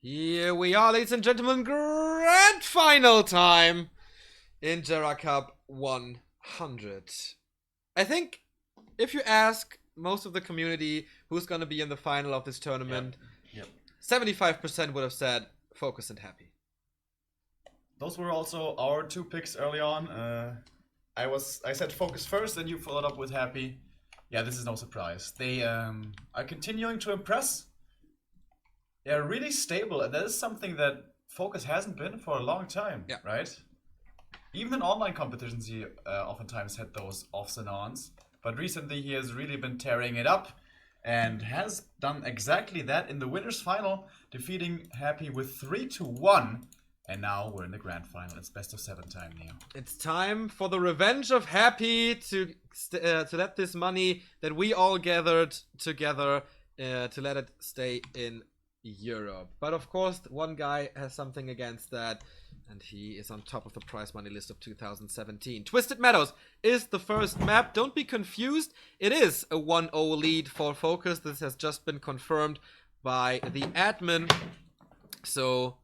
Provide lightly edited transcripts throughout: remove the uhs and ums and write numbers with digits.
Here we are, ladies and gentlemen, grand final time in Gera Cup 100. I think if you ask most of the community who's going to be in the final of this tournament, 75% would have said FoCuS and Happy. Those were also our two picks early on. I said FoCuS first, and you followed up with Happy. Yeah, this is no surprise. They are continuing to impress. They're really stable, and that is something that FoCuS hasn't been for a long time, right? Even in online competitions, he oftentimes had those offs and ons. But recently, he has really been tearing it up and has done exactly that in the winners' final, defeating Happy with 3-1. And now we're in the grand final. It's best of 7 time, Neo. It's time for the revenge of Happy to let this money that we all gathered together to let it stay in Europe. But of course, one guy has something against that, and he is on top of the prize money list of 2017. Twisted Meadows is the first map. Don't be confused. It is a 1-0 lead for FoCuS. This has just been confirmed by the admin. So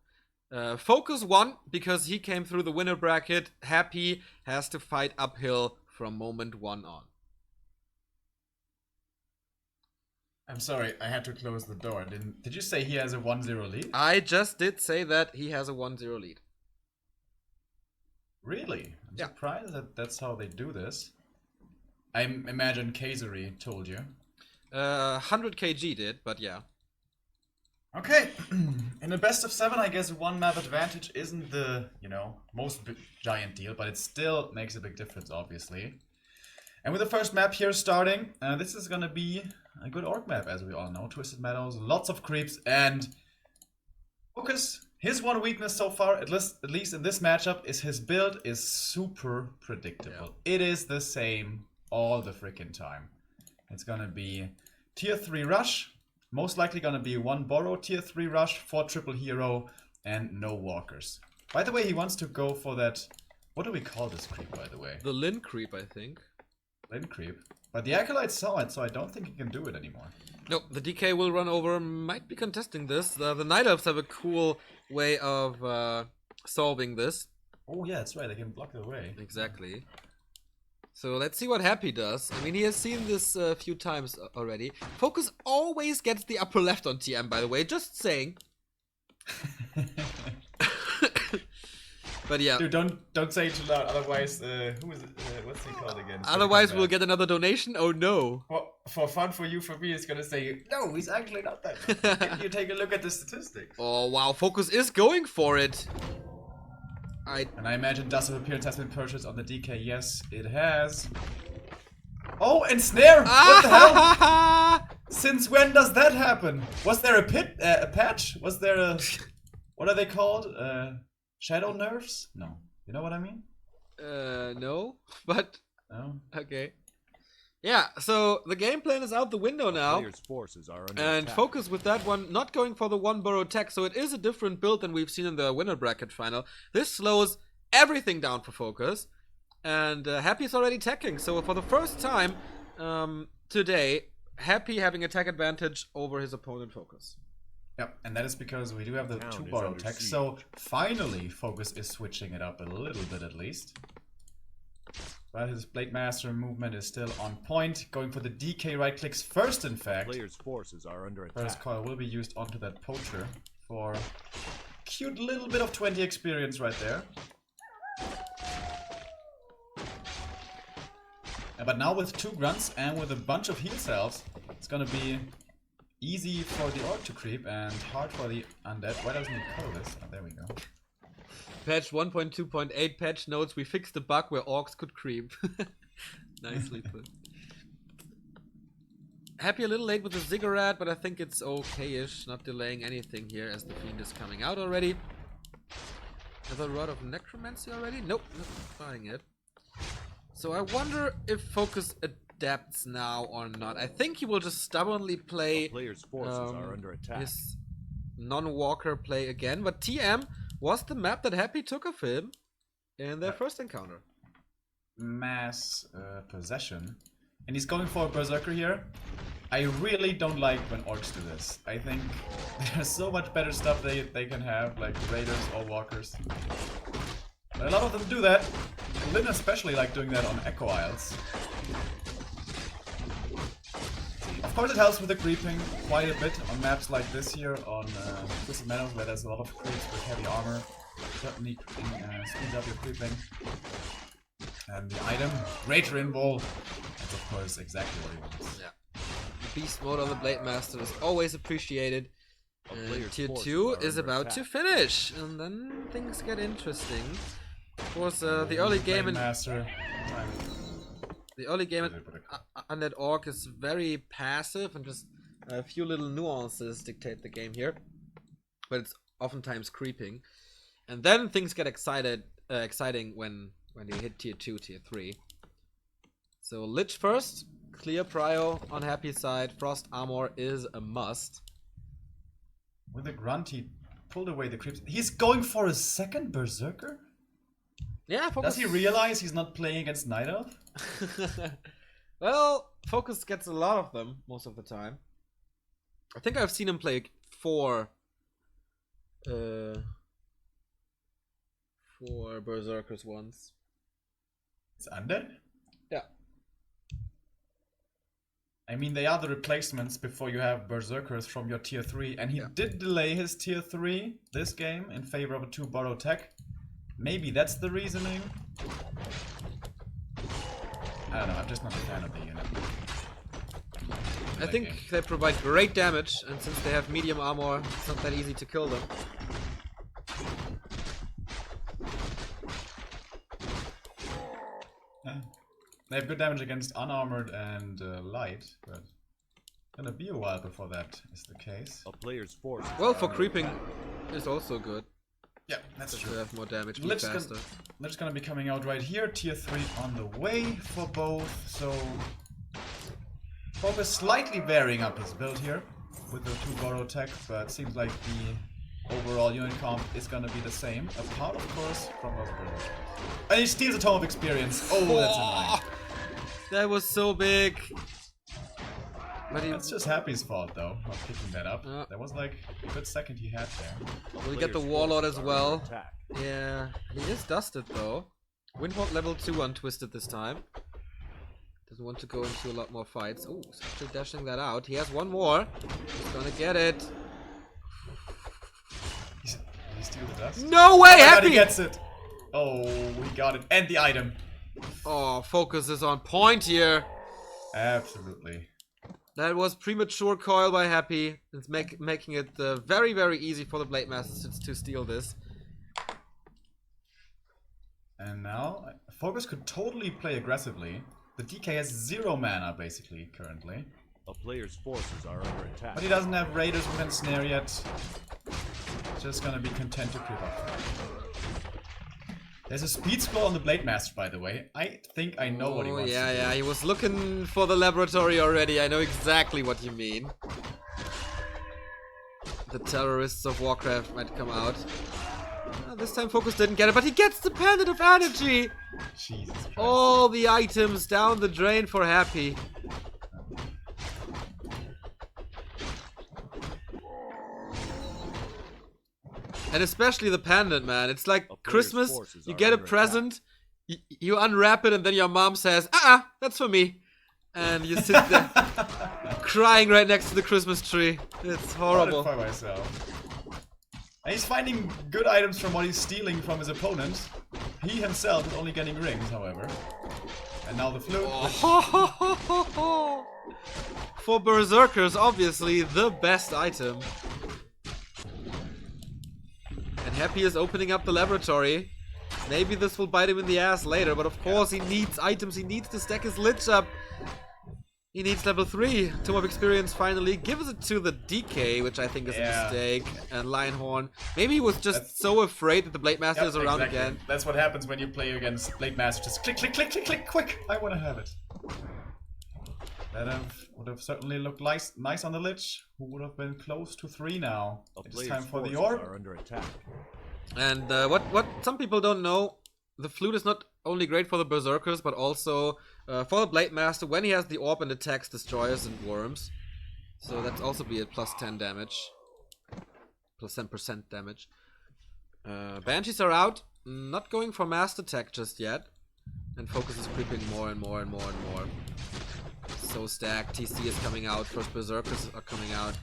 FoCuS won because he came through the winner bracket. Happy has to fight uphill from moment 1 on. I'm sorry, I had to close the door. Did you say he has a 1-0 lead? I just did say that he has a 1-0 lead. Really? I'm surprised that that's how they do this. I imagine Kazuri told you. 100 kg did, but yeah. Okay, in the best of 7, I guess one map advantage isn't the, most giant deal, but it still makes a big difference, obviously. And with the first map here starting, this is gonna be a good orc map, as we all know. Twisted Meadows, lots of creeps, and FoCuS, his one weakness so far, at least in this matchup, is his build is super predictable. Yeah. It is the same all the freaking time. It's gonna be tier 3 rush, most likely gonna be 1 borrow, tier 3 rush, 4 triple hero, and no walkers. By the way, he wants to go for that, what do we call this creep, by the way? The Lin creep, I think. Lin creep. But the Acolyte saw it, so I don't think he can do it anymore. No, the DK will run over, might be contesting this. The Night Elves have a cool way of solving this. Oh yeah, that's right, they can block the way. Exactly. So let's see what Happy does. I mean, he has seen this a few times already. FoCuS always gets the upper left on TM, by the way, just saying. But yeah. Dude, don't say it too loud, otherwise, who is it? What's he called again? Otherwise, we'll get another donation? Oh no. Well, for fun for you, for me, it's gonna say, no, he's actually not that bad. Can you take a look at the statistics? Oh wow, FoCuS is going for it. And I imagine Dust of Appearance has been purchased on the DK. Yes, it has. Oh, and Snare! What the hell? Since when does that happen? Was there a patch? Was there a... What are they called? Shadow nerfs? No. You know what I mean? No. But... No? Okay. Yeah, so the game plan is out the window now. Forces are under and attack. FoCuS with that one, not going for the 1 burrow tech, so it is a different build than we've seen in the winner bracket final. This slows everything down for FoCuS. And Happy is already teching, so for the first time today, Happy having a tech advantage over his opponent FoCuS. Yep, and that is because we do have the 2 borrow tech, so finally FoCuS is switching it up a little bit at least. But his Blade Master movement is still on point, going for the DK right clicks first, in fact. Players' forces are under attack. First coil will be used onto that poacher for a cute little bit of 20 experience right there. But now with 2 grunts and with a bunch of heal cells, it's gonna be easy for the orc to creep and hard for the undead. Why doesn't he color this? Oh, there we go. Patch 1.2.8 patch notes, we fixed the bug where orcs could creep. Nicely put. Happy a little late with the Ziggurat, but I think it's okay-ish. Not delaying anything here as the Fiend is coming out already. Another Rod of Necromancy already? Nope, not finding it. So I wonder if FoCuS adapts now or not. I think he will just stubbornly play Players' forces are under attack. his non-walker play again, but TM was the map that Happy took of him in their first encounter. Mass possession. and he's going for a Berserker here. I really don't like when orcs do this. I think there's so much better stuff they can have, like raiders or walkers. But a lot of them do that. Lynn especially like doing that on Echo Isles. Of course it helps with the creeping quite a bit on maps like this here, on Meadows, where there's a lot of creeps with heavy armor. Certainly speeds up your creeping. And the item, Great Rainbow, that's of course exactly what he wants. Yeah. Beast mode on the Blade Master is always appreciated. Tier 2 is about to finish, and then things get interesting. Of course, the early game in Undead Orc is very passive, and just a few little nuances dictate the game here, but it's oftentimes creeping. And then things get exciting when you hit tier 2, tier 3. So Lich first, clear prio on Happy side, Frost Armor is a must. With a grunt, he pulled away the creeps. He's going for a second Berserker? Yeah, FoCuS. Does he realize he's not playing against Night Elf? Well, FoCuS gets a lot of them most of the time. I think I've seen him play 4 Berserkers once. It's Undead? Yeah. I mean, they are the replacements before you have Berserkers from your tier 3, and he did delay his tier 3 this game in favor of a 2 borrow tech. Maybe that's the reasoning. I don't know, I'm just not a fan of the unit. I think they provide great damage, and since they have medium armor, it's not that easy to kill them. They have good damage against unarmored and light, but gonna be a while before that is the case. A player's force. Well, for creeping is also good. Yeah, that's true. To have more damage, be faster. Lich's gonna be coming out right here. Tier 3 on the way for both, so FoCuS slightly varying up his build here with the 2 borrow tech, but seems like the overall unit comp is gonna be the same. Apart, of course, from those Berserkers. And he steals a ton of experience. Oh, that's annoying. That was so big. But That's just Happy's fault, though, not picking that up. That was like a good second he had there. We'll get the Warlord as well. Yeah, he is dusted though. Windhawk level 2 untwisted this time. Doesn't want to go into a lot more fights. Oh, he's actually dashing that out. He has one more. He's gonna get it. Did he steal the dust? No way, Happy! He gets it. Oh, he got it. And the item. Oh, FoCuS is on point here. Absolutely. That was premature coil by Happy. It's making it very, very easy for the Blade Masters to steal this. And now, FoCuS could totally play aggressively. The DK has 0 mana, basically, currently. A player's forces are under attack. But he doesn't have Raiders within Snare yet. Just gonna be content to creep up. There's a speed scroll on the Blade Master, by the way. I think I know what he wants to do. Yeah, he was looking for the laboratory already. I know exactly what you mean. The terrorists of Warcraft might come out. This time FoCuS didn't get it, but he gets the Pendant of Energy! Jesus Christ. All the items down the drain for Happy. And especially the pendant, man. It's like Christmas, you get a present, you unwrap it, and then your mom says, that's for me. And you sit there crying right next to the Christmas tree. It's horrible. For myself. And he's finding good items from what he's stealing from his opponent. He himself is only getting rings, however. And now the flute. For Berserkers, obviously the best item. And Happy is opening up the laboratory. Maybe this will bite him in the ass later, but of course he needs items. He needs to stack his Lich up. He needs level 3. Tomb of Experience finally gives it to the DK, which I think is a mistake. And Lionhorn. Maybe he was just so afraid that the Blade Master is around again. That's what happens when you play against Blade Master. Just click, click, click, click, click, quick! I want to have it. That would have certainly looked nice on the Lich, who would have been close to 3 now. It's time for the orb. Are under attack. And what some people don't know, the flute is not only great for the berserkers, but also for the blade master when he has the orb and attacks destroyers and worms. So that's also be at plus 10 damage, plus 10% damage. Banshees are out, not going for master tech just yet, and FoCuS is creeping more and more and more and more. So stacked. TC is coming out. First berserkers are coming out.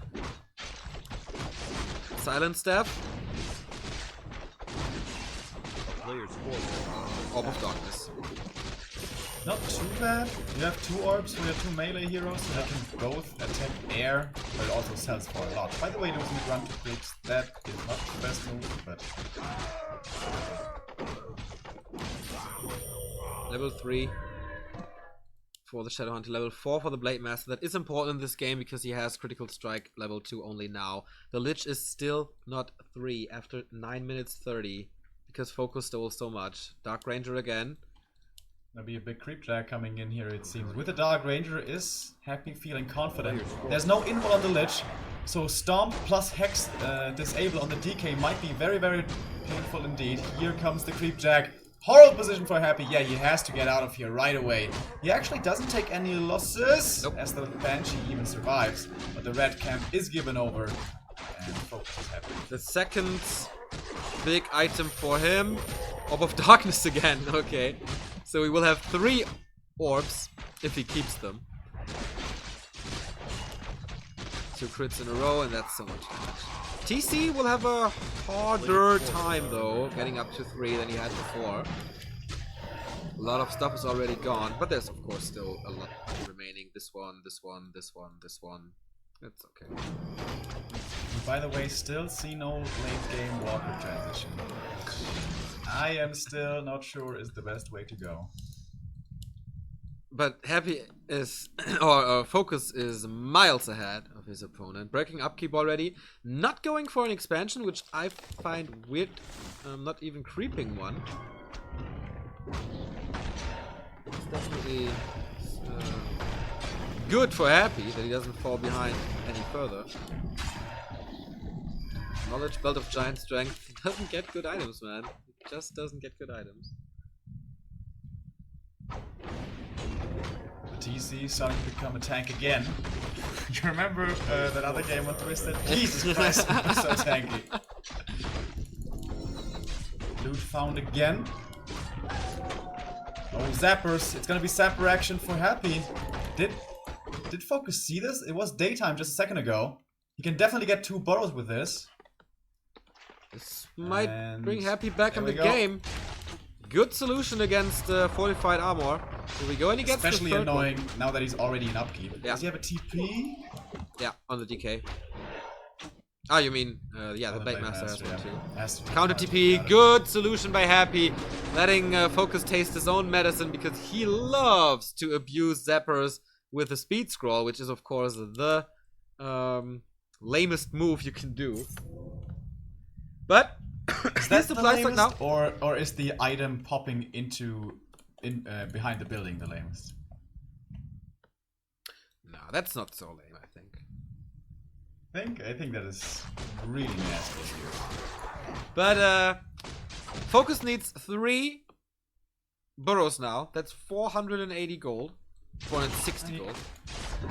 Silent staff. Players forces. Orb of darkness. Not too bad. You have 2 orbs for your 2 melee heroes, so they can both attack air, but it also sells for a lot. By the way, losing the run to creeps, that is not the best move, but... Level 3 for the Shadow Hunter, level 4 for the Blade Master. That is important in this game because he has critical strike level 2 only now. The Lich is still not 3 after 9 minutes 30 because FoCuS stole so much. Dark Ranger again. There'll be a big creep drag coming in here, it seems. With the Dark Ranger is Happy feeling confident. There's no invul on the Lich, so Stomp plus Hex disable on the DK might be very, very painful indeed. Here comes the creep drag. Horrible position for Happy. Yeah, he has to get out of here right away. He actually doesn't take any losses, as the Banshee even survives. But the red camp is given over, and FoCuS is happy. The second big item for him. Orb of Darkness again, okay. So we will have 3 orbs if he keeps them. 2 crits in a row, and that's so much damage. TC will have a harder time though, getting up to 3 than he had before. A lot of stuff is already gone, but there's of course still a lot remaining. This one, this one, this one, this one. It's okay. By the way, still see no late game Walker transition. I am still not sure is the best way to go. But Happy is, or FoCuS is miles ahead of his opponent. Breaking upkeep already. Not going for an expansion, which I find weird. Not even creeping one. It's definitely good for Happy that he doesn't fall behind any further. Knowledge Belt of Giant Strength doesn't get good items, man. It just doesn't get good items. TC starting to become a tank again. You remember that other game on Twisted? Jesus Christ, it's so tanky. Loot found again. Oh, zappers. It's gonna be zapper action for Happy. Did FoCuS see this? It was daytime just a second ago. He can definitely get 2 burrows with this. This might bring Happy back in the game. Good solution against fortified armor. Here we go, and he gets especially the third annoying one. Now that he's already in upkeep. Yeah. Does he have a TP? Yeah, on the DK. Ah, you mean, yeah, the Blade Master has one too. Counter TP, good solution by Happy. Letting FoCuS taste his own medicine because he loves to abuse zappers with the speed scroll, which is of course the lamest move you can do. But is that the lamest, now. or is the item popping behind the building the lamest? No, that's not so lame, I think. I think that is really nasty here. But FoCuS needs 3 burrows now. That's 480 gold. 460 gold.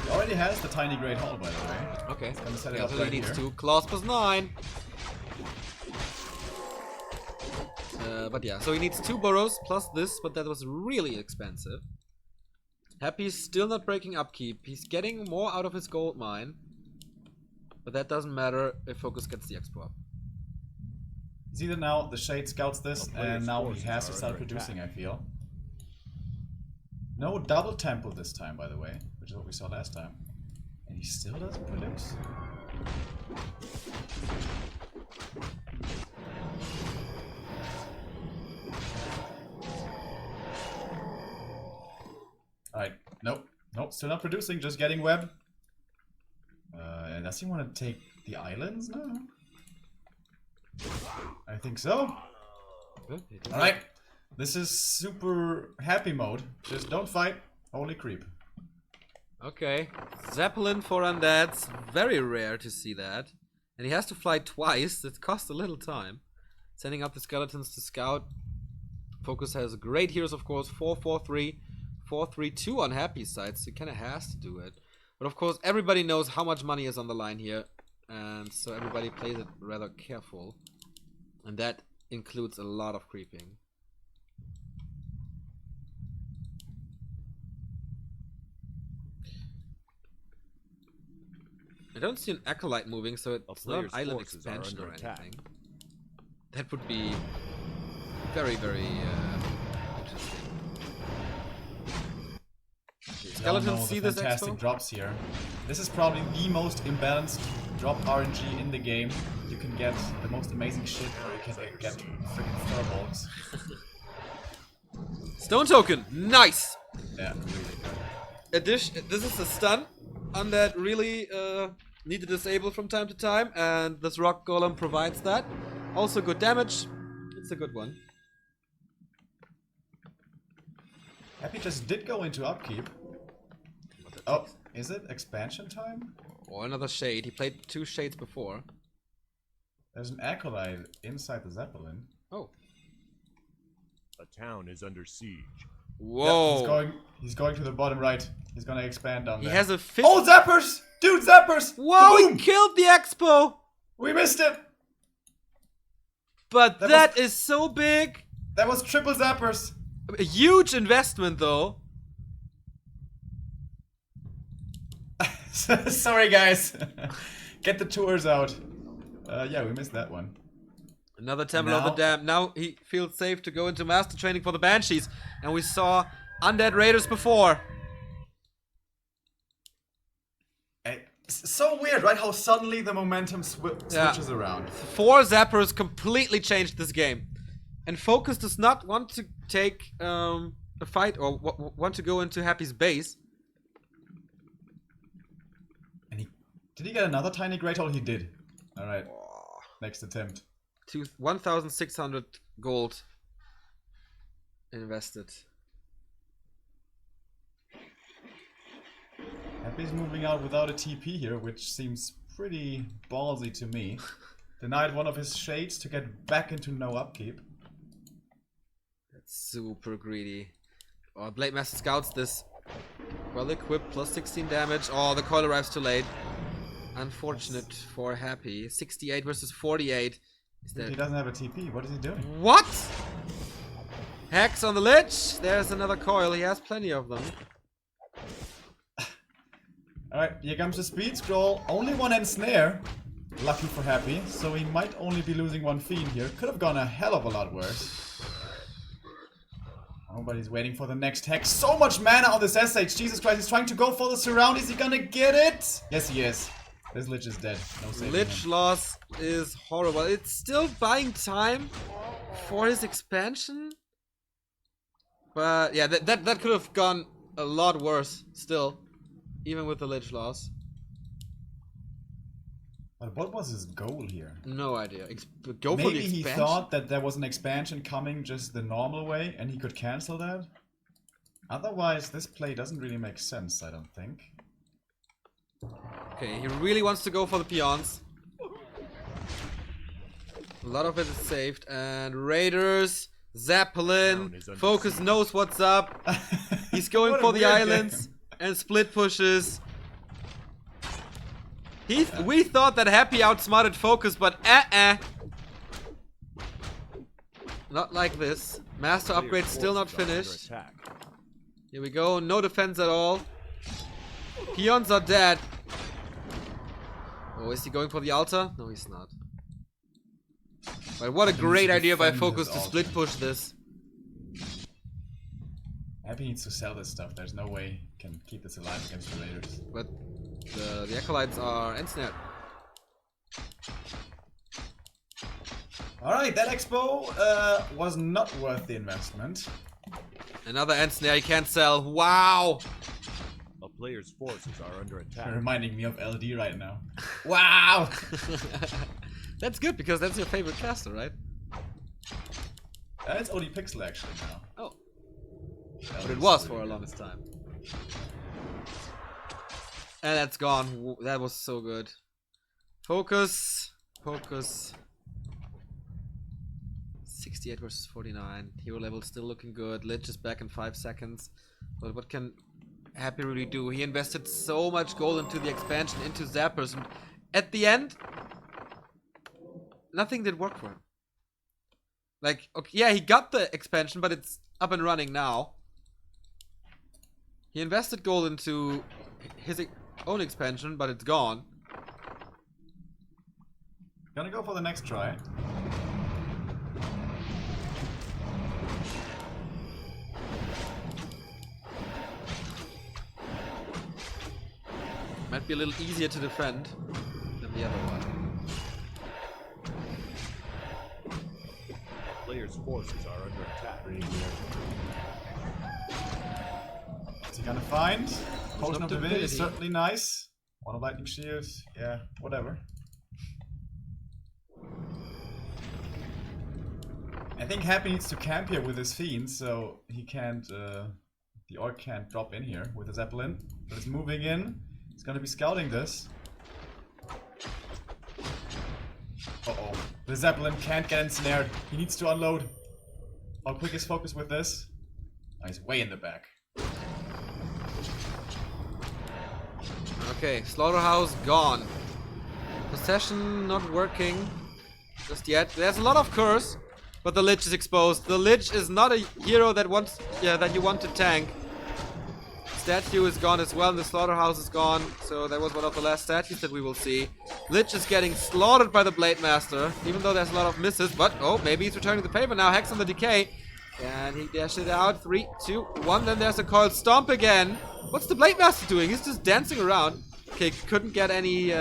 He already has the tiny great hall, by the way. Okay. Gonna set it Yeah, up so right he needs here. 2. Claws plus 9. But yeah, so he needs 2 burrows plus this, but that was really expensive. Happy's still not breaking upkeep. He's getting more out of his gold mine. But that doesn't matter if FoCuS gets the expo up. It's either now the Shade scouts this, and now he has to start producing, I feel. No double temple this time, by the way, which is what we saw last time. And he still doesn't produce. Alright, nope, still not producing, just getting web. Does he want to take the islands now? I think so. Alright, this is super happy mode. Just don't fight, only creep. Okay, Zeppelin for undeads, very rare to see that. And he has to fly twice, it costs a little time. Sending up the skeletons to scout. FoCuS has great heroes, of course. 4-4-3, 4-3-2 on Happy's side, so he kind of has to do it. But of course, everybody knows how much money is on the line here, and so everybody plays it rather careful. And that includes a lot of creeping. I don't see an Acolyte moving, so it's not an island expansion or anything. That would be very, very interesting. Skeletons see this fantastic drops here. This is probably the most imbalanced drop RNG in the game. You can get the most amazing shit, or you can get freaking furbolgs. Stone token, nice. Yeah, really good. This is a stun on that really need to disable from time to time, and this rock golem provides that. Also good damage. It's a good one. Happy just did go into upkeep. Oh, is it expansion time? Or another shade. He played 2 shades before. There's an acolyte inside the Zeppelin. Oh. A town is under siege. Whoa. Yep, he's going to the bottom right. He's gonna expand down there. He has a Oh, zappers! Dude, zappers! Whoa, Boom! he killed the Expo! We missed it! But that is so big. That was triple zappers. A huge investment, though. Sorry, guys. Get the tours out. Yeah, we missed that one. Another Temple of the Damned. Now he feels safe to go into master training for the Banshees. And we saw Undead Raiders before. It's so weird, right? How suddenly the momentum switches around. 4 Zappers completely changed this game. And FoCuS does not want to take a fight or want to go into Happy's base. And did he get another tiny great hole? He did. Alright. Next attempt. 1,600 gold invested. Happy's moving out without a TP here, which seems pretty ballsy to me. Denied one of his shades to get back into no upkeep. That's super greedy. Oh, Blade Master scouts this. Well equipped, plus 16 damage. Oh, the coil arrives too late. Unfortunate for Happy. 68 versus 48. He doesn't have a TP. What is he doing? What? Hex on the Lich. There's another coil. He has plenty of them. Alright, here comes the speed scroll. Only 1 ensnare. Lucky for Happy. So he might only be losing 1 fiend here. Could have gone a hell of a lot worse. Nobody's waiting for the next hex. So much mana on this SH. Jesus Christ, he's trying to go for the surround. Is he gonna get it? Yes, he is. This Lich is dead. No saving Lich him. loss is horrible. It's still buying time for his expansion. But yeah, that could have gone a lot worse still. Even with the Lich loss. But what was his goal here? No idea. Go for the Maybe he expansion. thought that there was an expansion coming just the normal way and he could cancel that? Otherwise, this play doesn't really make sense, I don't think. Okay, he really wants to go for the peons. A lot of it is saved. And Raiders, Zeppelin, FoCuS knows what's up. He's going What a for the weird islands game. and split pushes. We thought that Happy outsmarted FoCuS, but not like this. Master upgrade still not finished. Here we go, no defense at all. Peons are dead. Oh, is he going for the altar? No, he's not. But what a great idea by FoCuS to split push this. Happy needs to sell this stuff. There's no way he can keep this alive against the Raiders. But the Acolytes are ensnared. Alright, that expo was not worth the investment. Another ensnare, he can't sell. Wow! A player's forces are under attack. Reminding me of LD right now. Wow! That's good because that's your favorite caster, right? It's OD Pixel actually now. Oh. But it was for a longest time. And that's gone. That was so good. FoCuS. 68 versus 49. Hero level still looking good. Lich is back in 5 seconds. But what can Happy really do? He invested so much gold into the expansion, into Zappers, and at the end, nothing did work for him. Like, okay, yeah, he got the expansion, but it's up and running now. He invested gold into his own expansion, but it's gone. Gonna go for the next try. Might be a little easier to defend than the other one. Players' forces are under attack. What's he gonna find? Potion of Divinity is Divinity. certainly nice. One of Lightning Shield, yeah, whatever. I think Happy needs to camp here with his Fiend, so he can't, the Orc can't drop in here with the Zeppelin. But it's moving in. He's gonna be scouting this. Uh-oh. The Zeppelin can't get ensnared. He needs to unload. How quick is FoCuS with this? Oh, he's way in the back. Okay, Slaughterhouse gone. Possession not working just yet. There's a lot of curse, but the Lich is exposed. The Lich is not a hero that wants, that you want to tank. Statue is gone as well, and the Slaughterhouse is gone. So that was one of the last statues that we will see. Lich is getting slaughtered by the Blade Master, even though there's a lot of misses. But oh, maybe he's returning the favor now. Hex on the decay, and he dashed it out. 3, 2, 1. Then there's a coiled stomp again. What's the Blade Master doing? He's just dancing around. Okay, couldn't get any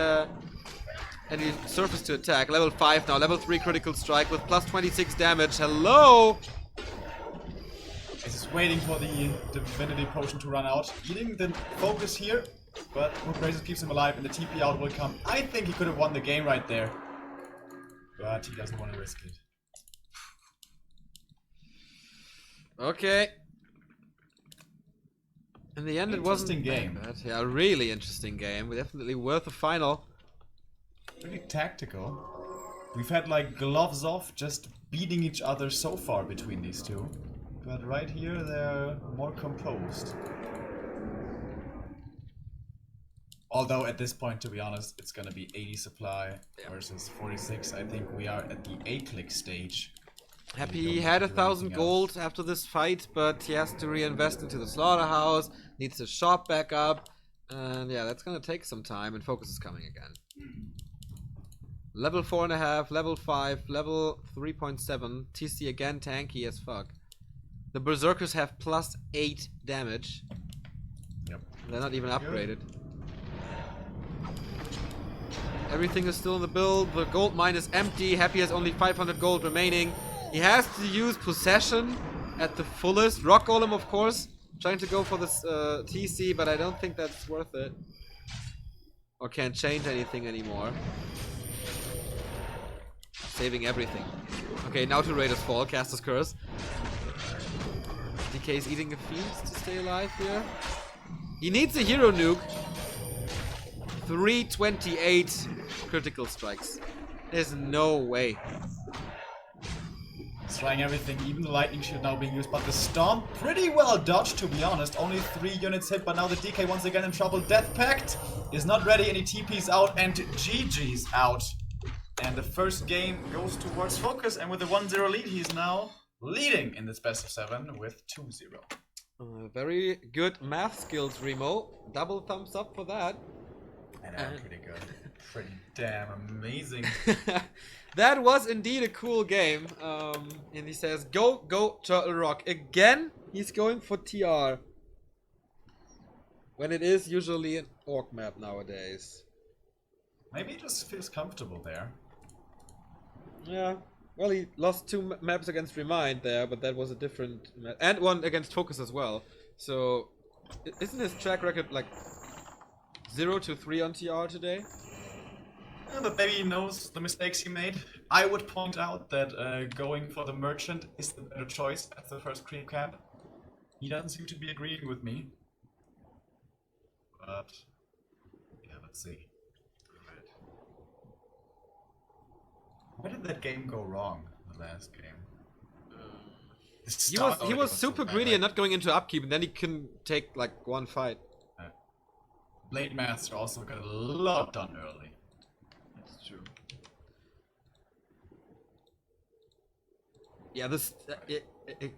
surface to attack. Level 5 now. Level 3 critical strike with plus 26 damage. Hello. He's just waiting for the Divinity Potion to run out. Eating the FoCuS here, but Raises keeps him alive and the TP out will come. I think he could have won the game right there. But he doesn't want to risk it. Okay. In the end, it wasn't Interesting game. bad. Yeah, really interesting game. Definitely worth a final. Pretty tactical. We've had like gloves off, just beating each other so far between these two. But right here, they're more composed. Although at this point, to be honest, it's gonna be 80 supply versus 46. I think we are at the A-click stage. Happy had 1,000 gold after this fight, but he has to reinvest into the Slaughterhouse, needs to shop back up, and yeah, that's gonna take some time, and FoCuS is coming again. Level 4.5, level 5, level 3.7, TC again tanky as fuck. The Berserkers have plus 8 damage. Yep. They're not even upgraded. Everything is still in the build, the gold mine is empty, Happy has only 500 gold remaining. He has to use Possession at the fullest. Rock Golem, of course, trying to go for this TC, but I don't think that's worth it. Or can't change anything anymore. Saving everything. Okay, now to Raiders Fall, Caster's Curse. DK is eating a Fiend to stay alive here. He needs a hero nuke. 328 critical strikes. There's no way. He's trying everything, even the Lightning Shield now being used, but the Stomp pretty well dodged, to be honest. Only 3 units hit, but now the DK once again in trouble. Death Pact is not ready, and he TP's out, and GG's out. And the first game goes towards FoCuS, and with a 1-0 lead, he's now leading in this best of 7 with 2-0. Very good math skills, Remo. Double thumbs up for that. I know, pretty good. Pretty damn amazing. That was indeed a cool game. And he says, go, Turtle Rock. Again, he's going for TR. When it is usually an orc map nowadays. Maybe he just feels comfortable there. Yeah. Well, he lost 2 maps against Remind there, but that was a different map. And one against FoCuS as well. So, isn't his track record like 0-3 on TR today? Yeah, but maybe he knows the mistakes he made. I would point out that going for the Merchant is the better choice at the first creep camp. He doesn't seem to be agreeing with me. But, yeah, let's see. Where did that game go wrong, the last game? He was super greedy and not going into upkeep, and then he can take like one fight. Blade Master also got a lot done early. That's true. Yeah, this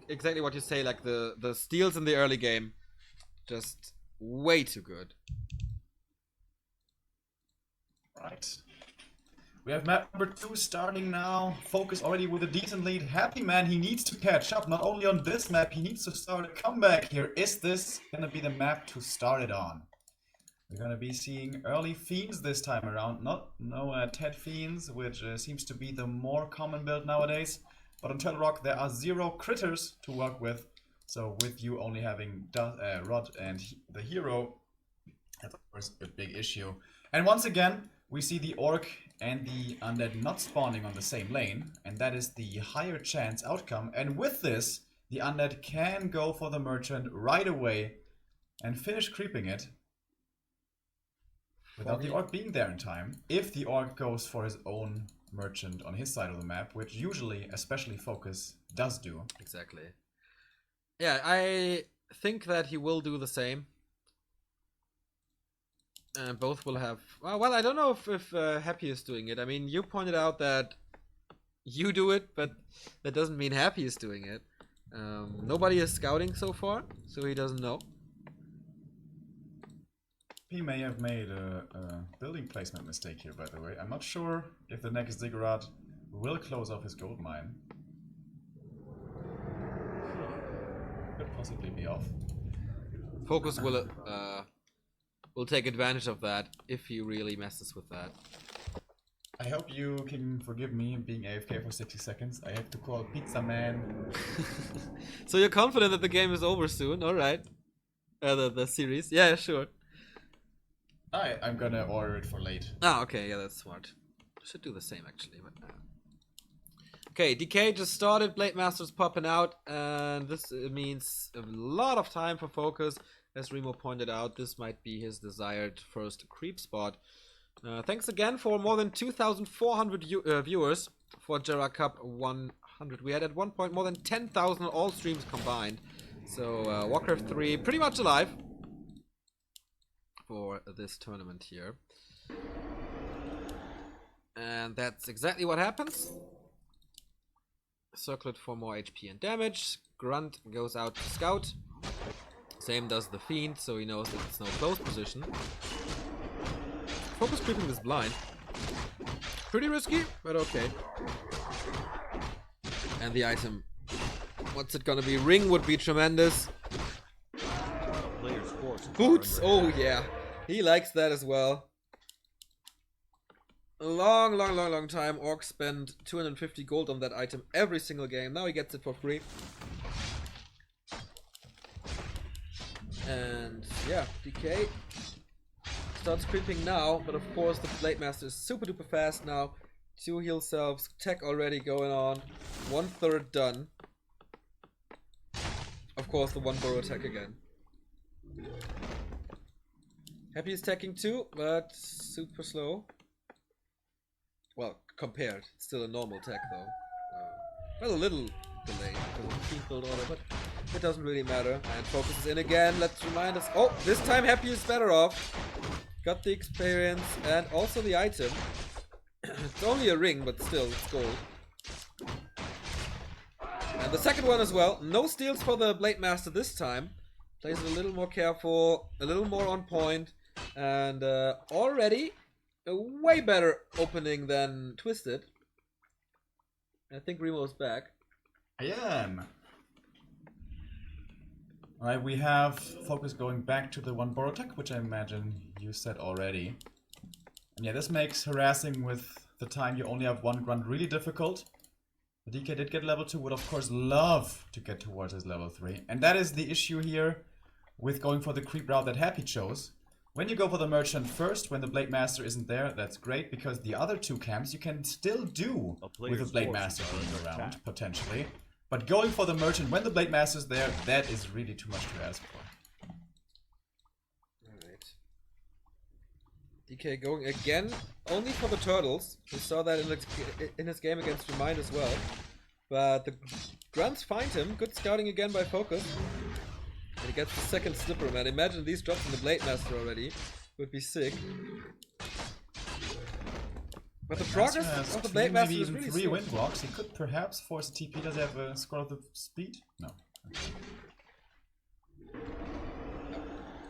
exactly what you say. Like the steals in the early game, just way too good. Right. We have map number 2 starting now. FoCuS already with a decent lead. Happy man, he needs to catch up. Not only on this map, he needs to start a comeback here. Is this gonna be the map to start it on? We're gonna be seeing early Fiends this time around. No Ted Fiends, which seems to be the more common build nowadays. But on Turtle Rock, there are 0 critters to work with. So with you only having Rod and the hero, that's of course a big issue. And once again, we see the Orc and the Undead not spawning on the same lane, and that is the higher chance outcome. And with this, the Undead can go for the Merchant right away and finish creeping it without the Orc being there in time. If the Orc goes for his own Merchant on his side of the map, which usually, especially FoCuS, does do. Exactly. Yeah, I think that he will do the same. Both will have... Well, I don't know if Happy is doing it. I mean, you pointed out that you do it, but that doesn't mean Happy is doing it. Nobody is scouting so far, so he doesn't know. He may have made a building placement mistake here, by the way. I'm not sure if the next Ziggurat will close off his gold mine. Could possibly be off. FoCuS will take advantage of that if he really messes with that. I hope you can forgive me being AFK for 60 seconds. I have to call Pizza Man. So you're confident that the game is over soon? Alright. The series? Yeah, sure. I'm gonna order it for late. Ah, okay, yeah, that's smart. Should do the same actually, but okay, DK just started, Blade Master's popping out, and this means a lot of time for FoCuS. As Remo pointed out, this might be his desired first creep spot. Thanks again for more than 2,400 viewers for Gera Cup 100. We had at one point more than 10,000 on all streams combined. So Warcraft 3 pretty much alive for this tournament here. And that's exactly what happens. Circlet for more HP and damage. Grunt goes out to scout. Same does the Fiend, so he knows that it's no close position. FoCuS creeping this blind. Pretty risky, but okay. And the item. What's it gonna be? Ring would be tremendous. Boots! Oh yeah. He likes that as well. A long time. Orc spent 250 gold on that item every single game. Now he gets it for free. And yeah, DK starts creeping now, but of course the Blade Master is super duper fast now. 2 heal selves, tech already going on, 1/3 done. Of course the 1 burrow attack again. Happy is teching too, but super slow. Well, compared, it's still a normal tech though. Well, a little delayed because of the Fiend build order, but it doesn't really matter. And FoCuS is in again. Let's remind us. Oh, this time Happy is better off. Got the experience and also the item. It's only a ring, but still, it's gold. And the second one as well. No steals for the Blade Master this time. Plays it a little more careful, a little more on point, and already a way better opening than Twisted. I think Remo's back. I am. Alright, we have FoCuS going back to the 1 burrow attack, which I imagine you said already. And yeah, this makes harassing with the time you only have 1 grunt really difficult. The DK did get level 2, would of course love to get towards his level 3. And that is the issue here with going for the creep route that Happy chose. When you go for the Merchant first, when the Blade Master isn't there, that's great, because the other 2 camps you can still do with the Blade Master being around, potentially. But going for the Merchant when the Blade Master's there, that is really too much to ask for. Alright. DK going again, only for the turtles. We saw that in his game against Remind as well. But the grunts find him. Good scouting again by FoCuS. And he gets the second slipper, man. Imagine these drops in the Blade Master already. Would be sick. But the progress of the Blade Master is really three slow. wind walks. He could perhaps force a TP. Does he have a scroll of the speed? No.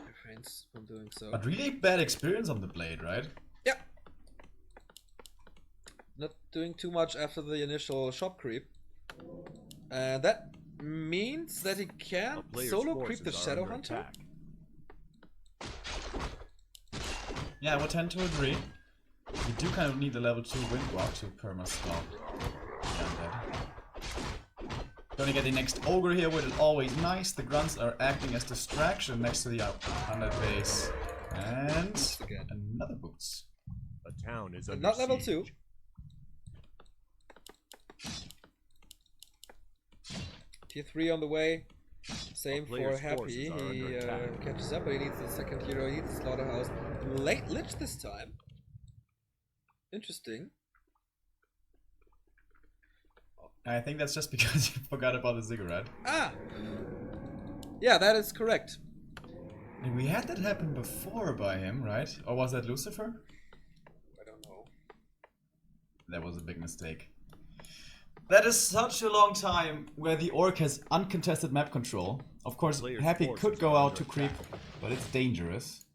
Refrains from doing so. But really bad experience on the blade, right? Yeah. Not doing too much after the initial shop creep. And that means that he can solo creep the Shadow Hunter. Yeah, I would tend to agree. You do kind of need the level 2 wind walk to perma stop. Gonna get the next ogre here, which is always nice. The grunts are acting as distraction next to the under base. And another boots. A town is under not level siege. 2. Tier 3 on the way. Same for Happy. He catches up, but he needs the second hero. He needs the Slaughterhouse. Late Lich this time. Interesting. I think that's just because you forgot about the cigarette. Ah! Yeah, that is correct. And we had that happen before by him, right? Or was that Lucifer? I don't know. That was a big mistake. That is such a long time where the orc has uncontested map control. Of course, Happy could go out to creep, but it's dangerous.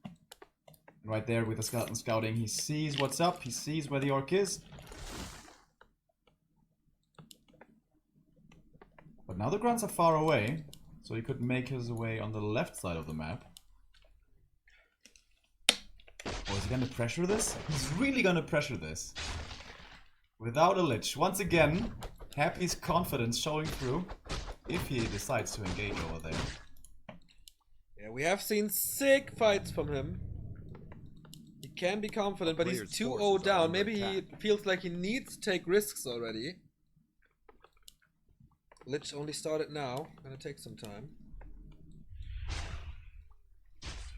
Right there with the skeleton scouting, he sees what's up, he sees where the orc is. But now the grunts are far away, so he could make his way on the left side of the map. Or is he gonna pressure this? He's really gonna pressure this. Without a lich. Once again, Happy's confidence showing through if he decides to engage over there. Yeah, we have seen sick fights from him. He can be confident, but he's 2-0 down. Maybe he feels like he needs to take risks already. Lich only started now. Gonna take some time.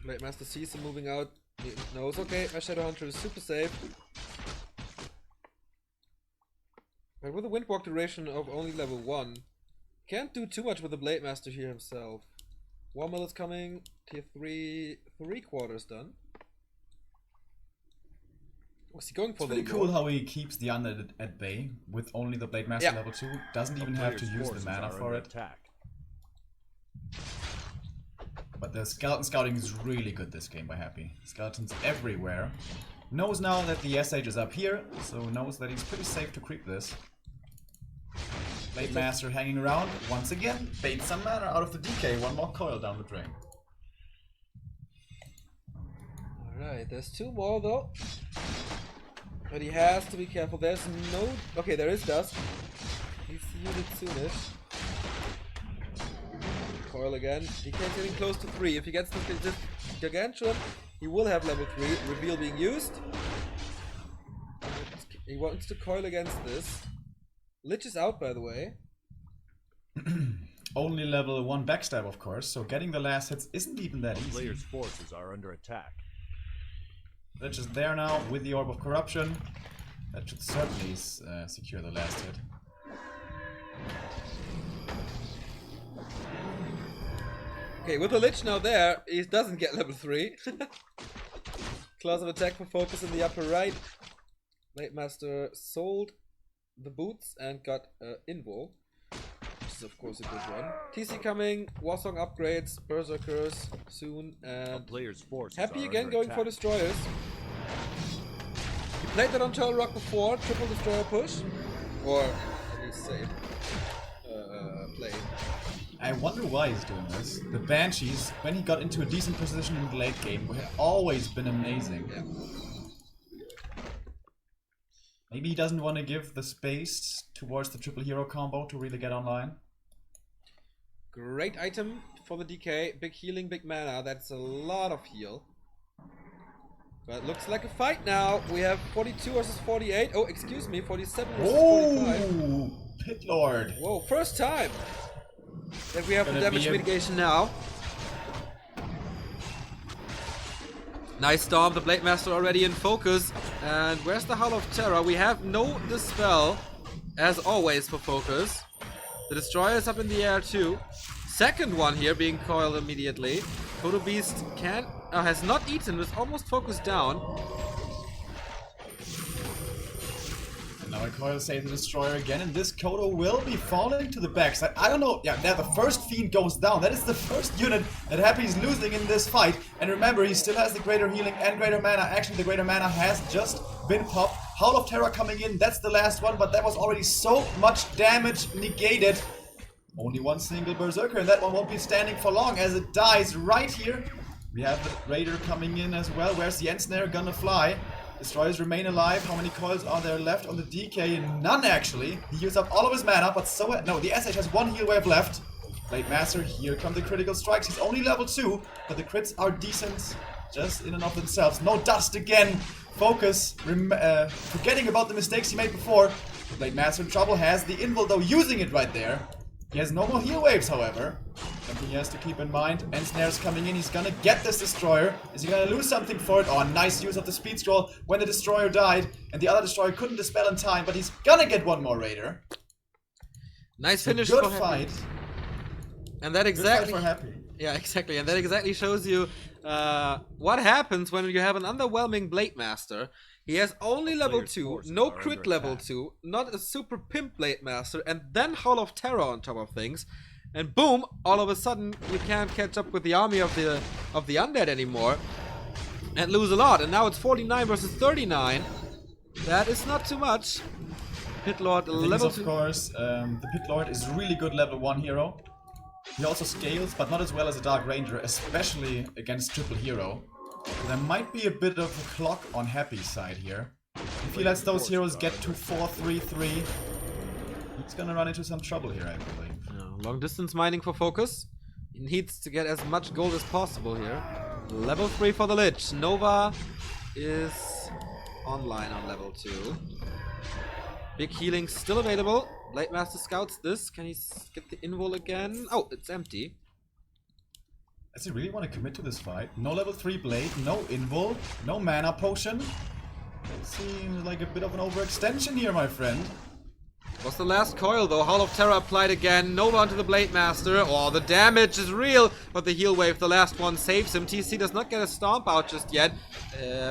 Blade Master sees him moving out. He knows, okay, my Shadow Hunter is super safe. But with a Windwalk duration of only level 1, can't do too much with the Blade Master here himself. War Mill is coming. Tier 3, 3/4 done. Was he going for the? It's pretty cool how he keeps the undead at bay with only the Blade Master level 2. Doesn't even have to use the mana for it. But the skeleton scouting is really good this game by Happy. Skeletons everywhere. Knows now that the SH is up here, so knows that he's pretty safe to creep this. Blade Master hanging around once again. Bait some mana out of the DK. One more coil down the drain. Alright, there's 2 more though. But he has to be careful. There's no... Okay, there is dust. He's muted soonish. Coil again. He can't get in close to 3. If he gets this Gargantuan, he will have level 3. Reveal being used. He wants to coil against this. Lich is out, by the way. Only level 1 backstab, of course, so getting the last hits isn't even that easy. Player's forces are under attack. Lich is there now with the Orb of Corruption. That should certainly secure the last hit. Okay, with the Lich now there, he doesn't get level 3. Class of attack for FoCuS in the upper right. Blade Master sold the boots and got Invo, which is of course a good one. TC coming, Warsong upgrades, Berserkers soon, and Happy again going for Destroyers. He played that on Turtle Rock before, triple Destroyer push, or at least save play. I wonder why he's doing this. The Banshees, when he got into a decent position in the late game, have always been amazing. Yeah. Maybe he doesn't want to give the space towards the triple hero combo to really get online. Great item for the DK. Big healing, big mana. That's a lot of heal. But looks like a fight now. We have 42 versus 48. Oh, excuse me, 47 versus 45. Pit Lord. Whoa, first time that we have the damage mitigation now. Nice Storm, the Blade Master already in focus. And where's the Howl of Terror? We have no Dispel. as always for FoCuS. The Destroyer is up in the air too. Second one here being coiled immediately. Photo Beast has not eaten, was almost focused down. And now a coil saves the Destroyer again, and this Kodo will be falling to the backside. I don't know. Yeah, the first Fiend goes down. That is the first unit that Happy's losing in this fight. And remember, he still has the greater healing and greater mana. Actually, the greater mana has just been popped. Howl of Terror coming in. That's the last one, but that was already so much damage negated. Only one single Berserker, and that one won't be standing for long as it dies right here. We have the Raider coming in as well. Where's the Ensnare gonna fly? Destroyers remain alive. How many coils are there left on the DK? None, actually. He used up all of his mana, but no, the SH has one heal wave left. Blade Master, here come the critical strikes. He's only level 2, but the crits are decent just in and of themselves. No dust again. FoCuS, forgetting about the mistakes he made before. The Blade Master in trouble, has the invul though, using it right there. He has no more heal waves, however. Something he has to keep in mind. Ensnare's coming in. He's gonna get this Destroyer. Is he gonna lose something for it? Oh, nice use of the speed scroll when the Destroyer died. And the other Destroyer couldn't dispel in time, but he's gonna get one more Raider. Nice finish good for fight. Happy. And that exactly... Good fight for Happy. Yeah, exactly. And that exactly shows you what happens when you have an underwhelming Blade Master. He has only level 2, no crit level 2, not a super pimp Blade Master, and then Howl of Terror on top of things. And boom, all of a sudden you can't catch up with the army of the undead anymore and lose a lot. And now it's 49 versus 39. That is not too much. Pit Lord level 2. Of course, the Pit Lord is really good level 1 hero. He also scales, but not as well as a Dark Ranger, especially against triple hero. So there might be a bit of a clock on Happy's side here. If he lets those heroes get to 4-3-3, he's gonna run into some trouble here, I believe. Long distance mining for FoCuS. He needs to get as much gold as possible here. Level 3 for the Lich. Nova is online on level 2. Big healing still available. Blade Master scouts this. Can he get the invul again? Oh, it's empty. Does he really want to commit to this fight? No level 3 blade, no invul, no mana potion. It seems like a bit of an overextension here, my friend. Was the last coil though. Howl of Terror applied again. Nova onto the Blade Master. Oh, the damage is real. But the heal wave, the last one, saves him. TC does not get a stomp out just yet.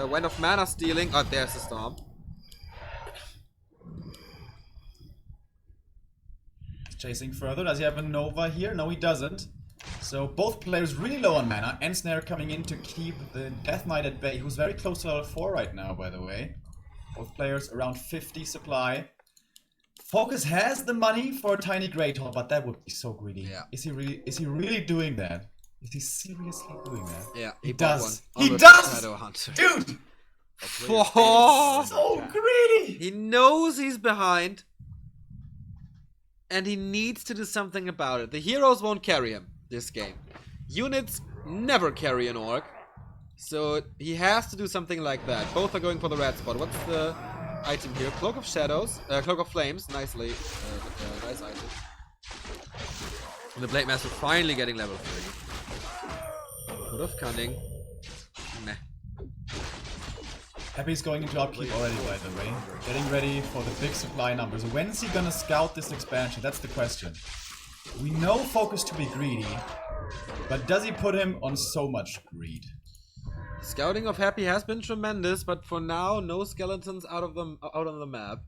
Went off mana stealing. Oh, there's the stomp. Chasing further. Does he have a Nova here? No, he doesn't. So both players really low on mana. Ensnare coming in to keep the Death Knight at bay, who's very close to level 4 right now, by the way. Both players around 50 supply. FoCuS has the money for a tiny Great Hall, but that would be so greedy. Yeah. Is he really doing that? Is he seriously doing that? Yeah, he does. He Shadow does! Hunter. Dude! Oh, So greedy! he knows he's behind. And he needs to do something about it. The heroes won't carry him this game. Units never carry an orc. So he has to do something like that. Both are going for the red spot. What's the item here? Cloak of Shadows. Cloak of Flames. Nicely. Nice item. And the Blade Master finally getting level 3. Foot of Cunning. Meh. Happy's going into upkeep already, by the way. Getting ready for the big supply numbers. When's he gonna scout this expansion? That's the question. We know FoCuS to be greedy, but does he put him on so much greed? Scouting of Happy has been tremendous, but for now, no skeletons out on the map.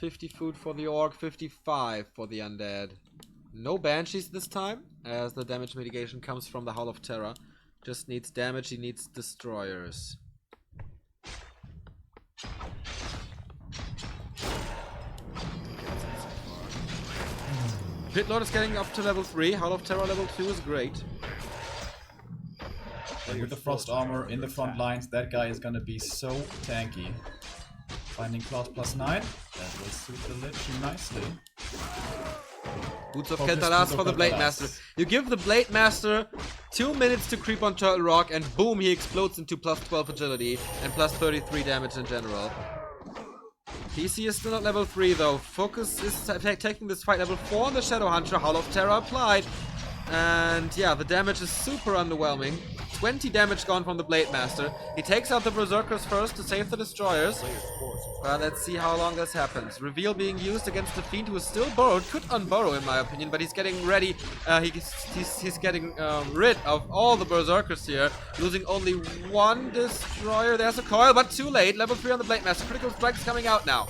50 food for the orc, 55 for the undead. No banshees this time, as the damage mitigation comes from the Howl of Terror. Just needs damage, he needs destroyers. Pit Lord is getting up to level 3, Howl of Terror level 2 is great. And with the Frost Armor in the front lines, that guy is gonna be so tanky. Finding Claws +9, that will suit the Lich nicely. Boots of Keltalas for the Blade Master. You give the Blade Master 2 minutes to creep on Turtle Rock and boom, he explodes into +12 agility and +33 damage in general. PC is still at level 3 though. FoCuS is taking this fight level 4 on the Shadow Hunter. Howl of Terror applied. And yeah, the damage is super underwhelming. 20 damage gone from the Blade Master. He takes out the Berserkers first to save the Destroyers. Let's see how long this happens. Reveal being used against the Fiend, who is still burrowed. Could unburrow in my opinion, but he's getting ready. He's getting rid of all the Berserkers here. Losing only one Destroyer. There's a coil, but too late. Level 3 on the Blade Master. Critical strikes coming out now.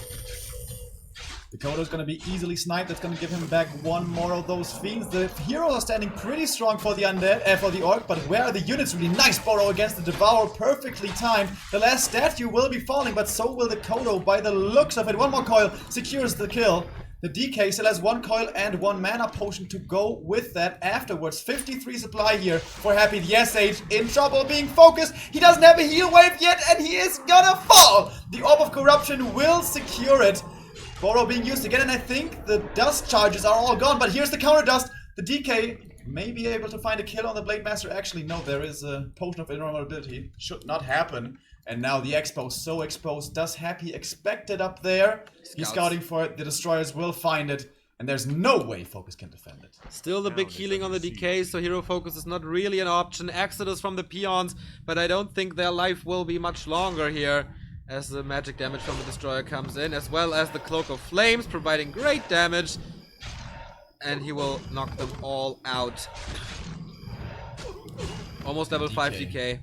The Kodo's gonna be easily sniped. That's gonna give him back one more of those fiends. The heroes are standing pretty strong for the undead, for the orc, but where are the units? Really nice borrow against the Devourer, perfectly timed. The last statue will be falling, but so will the Kodo by the looks of it. One more coil secures the kill. The DK still has one coil and one mana potion to go with that afterwards. 53 supply here for Happy. The SH in trouble, being focused. He doesn't have a heal wave yet, and he is gonna fall. The Orb of Corruption will secure it. Borrow being used again, and I think the dust charges are all gone, but here's the counter dust. The DK may be able to find a kill on the Blade Master. Actually, no, there is a potion of invulnerability. Should not happen. And now the Expo so exposed. Does Happy expect it up there? He's scouting for it. The Destroyers will find it. And there's no way FoCuS can defend it. Still the big healing on the DK, so Hero FoCuS is not really an option. Exodus from the Peons, but I don't think their life will be much longer here, as the magic damage from the Destroyer comes in, as well as the Cloak of Flames, providing great damage. And he will knock them all out. Almost level 5 DK.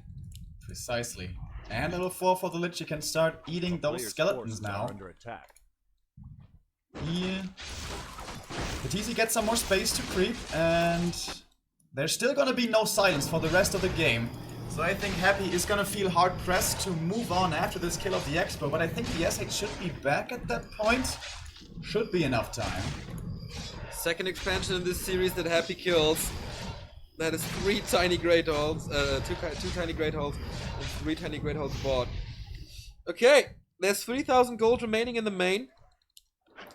Precisely. And level 4 for the Lich. You can start eating those skeletons now. Under attack. Yeah. The TC gets some more space to creep, and there's still gonna be no silence for the rest of the game. So I think Happy is gonna feel hard pressed to move on after this kill of the Expo, but I think the SH should be back at that point. Should be enough time. Second expansion in this series that Happy kills. That is 3 tiny Great Holes, two tiny Great Holes, and 3 tiny Great Holes bought. Okay, there's 3,000 gold remaining in the main.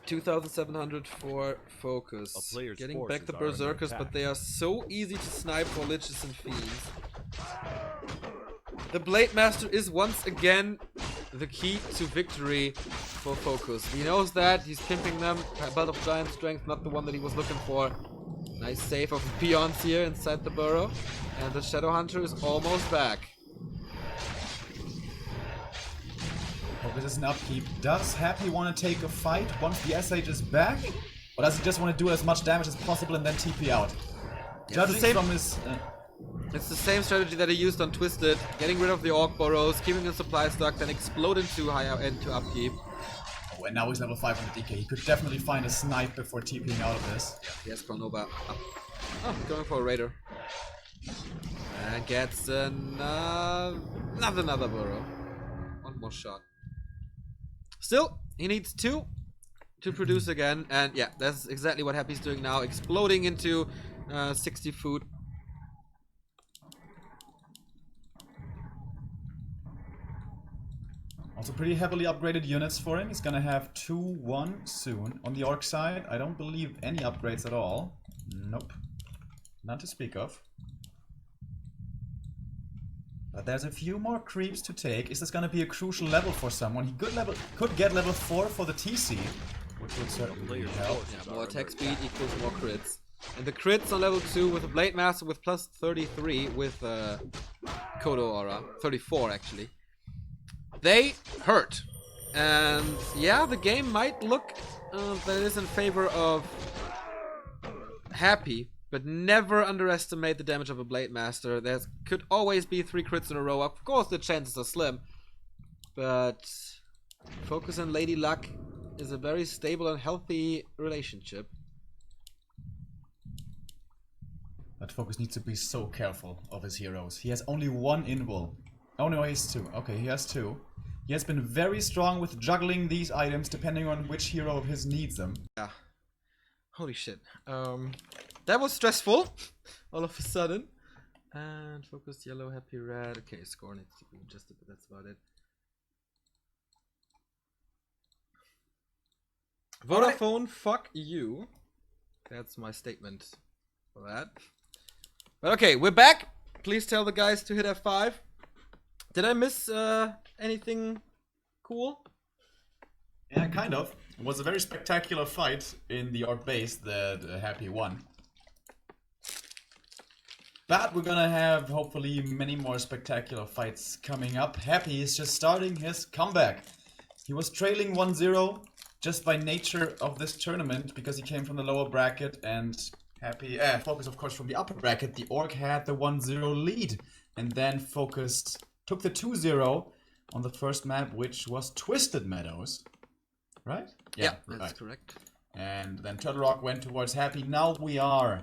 2,700 for FoCuS. Getting back the Berserkers, but they are so easy to snipe for Liches and Fiends. The Blade Master is once again the key to victory for FoCuS. He knows that, he's pimping them. Belt of Giant Strength, not the one that he was looking for. Nice save of the Peons here inside the burrow. And the Shadow Hunter is almost back. FoCuS is an upkeep. Does Happy want to take a fight once the SH is back? Or does he just want to do as much damage as possible and then TP out? Judging from his... It's the same strategy that he used on Twisted, getting rid of the Orc Burrows, keeping the supply stock, then explode into upkeep. Oh, and now he's level 5 on the DK. He could definitely find a snipe before TPing out of this. Yeah, he has Chronova up. Oh, going for a Raider. And gets another burrow. One more shot. Still, he needs 2 to produce again, and yeah, that's exactly what Happy's doing now, exploding into 60 food. Also pretty heavily upgraded units for him. He's gonna have 2-1 soon. On the Orc side, I don't believe any upgrades at all. Nope. None to speak of. But there's a few more creeps to take. Is this gonna be a crucial level for someone? He could get level 4 for the TC, which would certainly help. Yeah, more attack speed equals more crits. And the crits on level 2 with the Blade Master with plus 33 with Kodo Aura. 34 actually. They hurt. And yeah, the game might look that it is in favor of Happy, but never underestimate the damage of a Blade Master. There could always be 3 crits in a row. Of course the chances are slim, but FoCuS and Lady Luck is a very stable and healthy relationship. But FoCuS needs to be so careful of his heroes. He has only 1 invul. Oh no, he has 2. Okay, he has 2. He has been very strong with juggling these items depending on which hero of his needs them. Yeah. Holy shit. That was stressful. All of a sudden. And FoCuS yellow, Happy red. Okay, score needs to be adjusted, but that's about it. Vodafone, fuck you. That's my statement for that. But okay, we're back. Please tell the guys to hit F5. Did I miss anything cool? Yeah, kind of. It was a very spectacular fight in the Orc base that Happy won. But we're gonna have, hopefully, many more spectacular fights coming up. Happy is just starting his comeback. He was trailing 1-0 just by nature of this tournament because he came from the lower bracket and Happy, FoCuS of course from the upper bracket. The Orc had the 1-0 lead and then FoCuS took the 2-0 on the first map, which was Twisted Meadows. Right? Yeah, that's correct. And then Turtle Rock went towards Happy. Now we are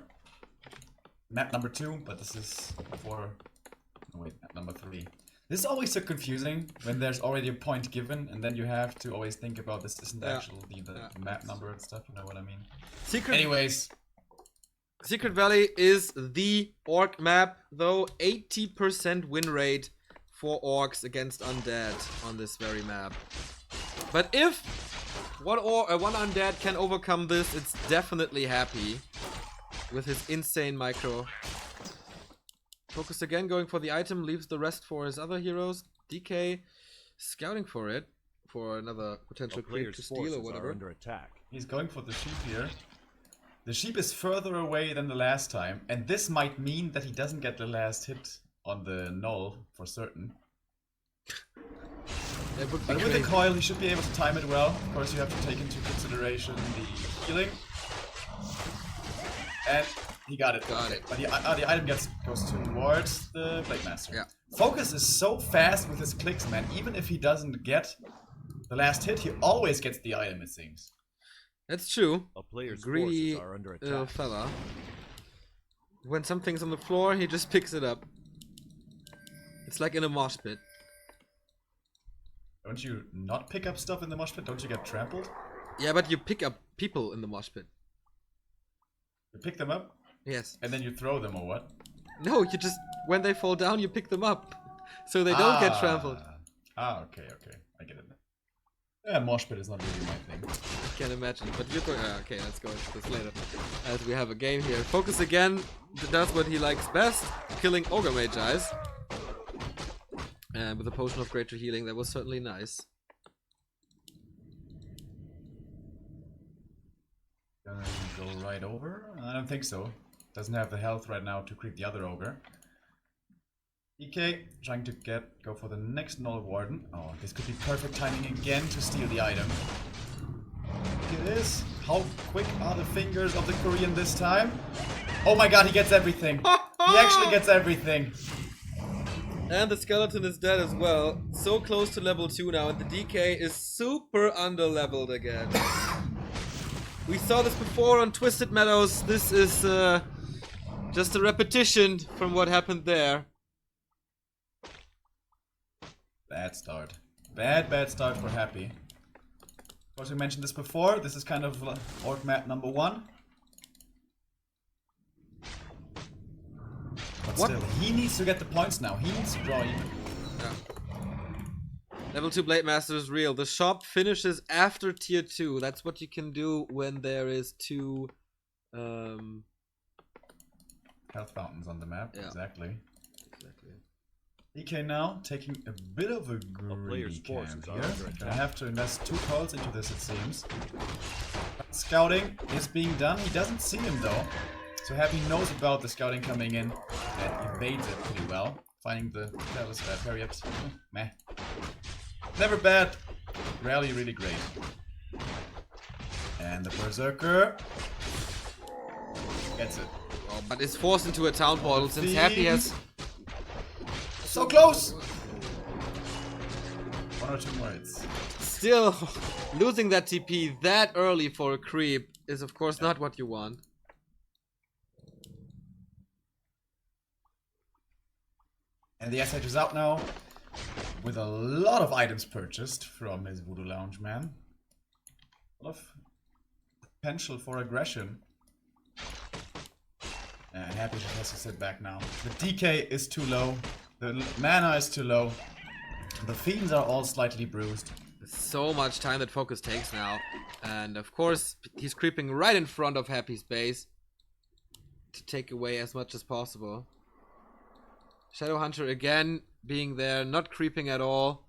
map number 2, but this is for... Oh, wait, map number 3. This is always so confusing when there's already a point given and then you have to always think about this isn't actually the map number and stuff, you know what I mean? Anyways. Secret Valley is the Orc map, though 80% win rate for Orcs against Undead on this very map. But if one Undead can overcome this, it's definitely Happy with his insane micro. FoCuS again going for the item, leaves the rest for his other heroes. DK scouting for it, for another potential creep to steal or whatever. Under attack. He's going for the sheep here. The sheep is further away than the last time, and this might mean that he doesn't get the last hit on the null for certain. But with the coil, he should be able to time it well. Of course, you have to take into consideration the healing. And he got it. But the item goes towards the Blade Master. Yeah. FoCuS is so fast with his clicks, man. Even if he doesn't get the last hit, he always gets the item, it seems. That's true. A player's greedy forces are under attack. fella. When something's on the floor, he just picks it up. It's like in a mosh pit. Don't you not pick up stuff in the mosh pit? Don't you get trampled? Yeah, but you pick up people in the mosh pit. You pick them up? Yes. And then you throw them or what? No, you just, when they fall down, you pick them up. So they don't get trampled. Okay. I get it. Yeah, mosh pit is not really my thing. I can't imagine, but you're going. Okay, let's go into this later. As we have a game here. FoCuS again does what he likes best, killing Ogre Magi's. And with a potion of greater healing, that was certainly nice. Gonna go right over? I don't think so. Doesn't have the health right now to creep the other ogre. EK trying to go for the next Null Warden. Oh, this could be perfect timing again to steal the item. It is. How quick are the fingers of the Korean this time? Oh my god, he gets everything. He actually gets everything. And the skeleton is dead as well. So close to level 2 now, and the DK is super under-leveled again. We saw this before on Twisted Meadows. This is just a repetition from what happened there. Bad start. Bad start for Happy. Of course, we mentioned this before. This is kind of Orc map number 1. But still, he needs to get the points now. He needs to draw even. Yeah. Level 2 Blade Master is real. The shop finishes after tier 2. That's what you can do when there is 2 health fountains on the map. Yeah. Exactly. EK now taking a bit of a greedy camp here. Gonna have to invest 2 calls into this, it seems. Scouting is being done. He doesn't see him though. So Happy knows about the scouting coming in and evades it pretty well. Finding the Period. Meh. Never bad. Rarely really great. And the Berserker gets it. Oh, but is forced into a town portal since Happy has... So close! 1 or 2 more hits. Still, losing that TP that early for a creep is of course not what you want. And the SH is out now with a lot of items purchased from his Voodoo Lounge man. A lot of potential for aggression. And Happy just has to sit back now. The DK is too low. The mana is too low. The fiends are all slightly bruised. So much time that FoCuS takes now. And of course, he's creeping right in front of Happy's base to take away as much as possible. Shadow Hunter again being there, not creeping at all.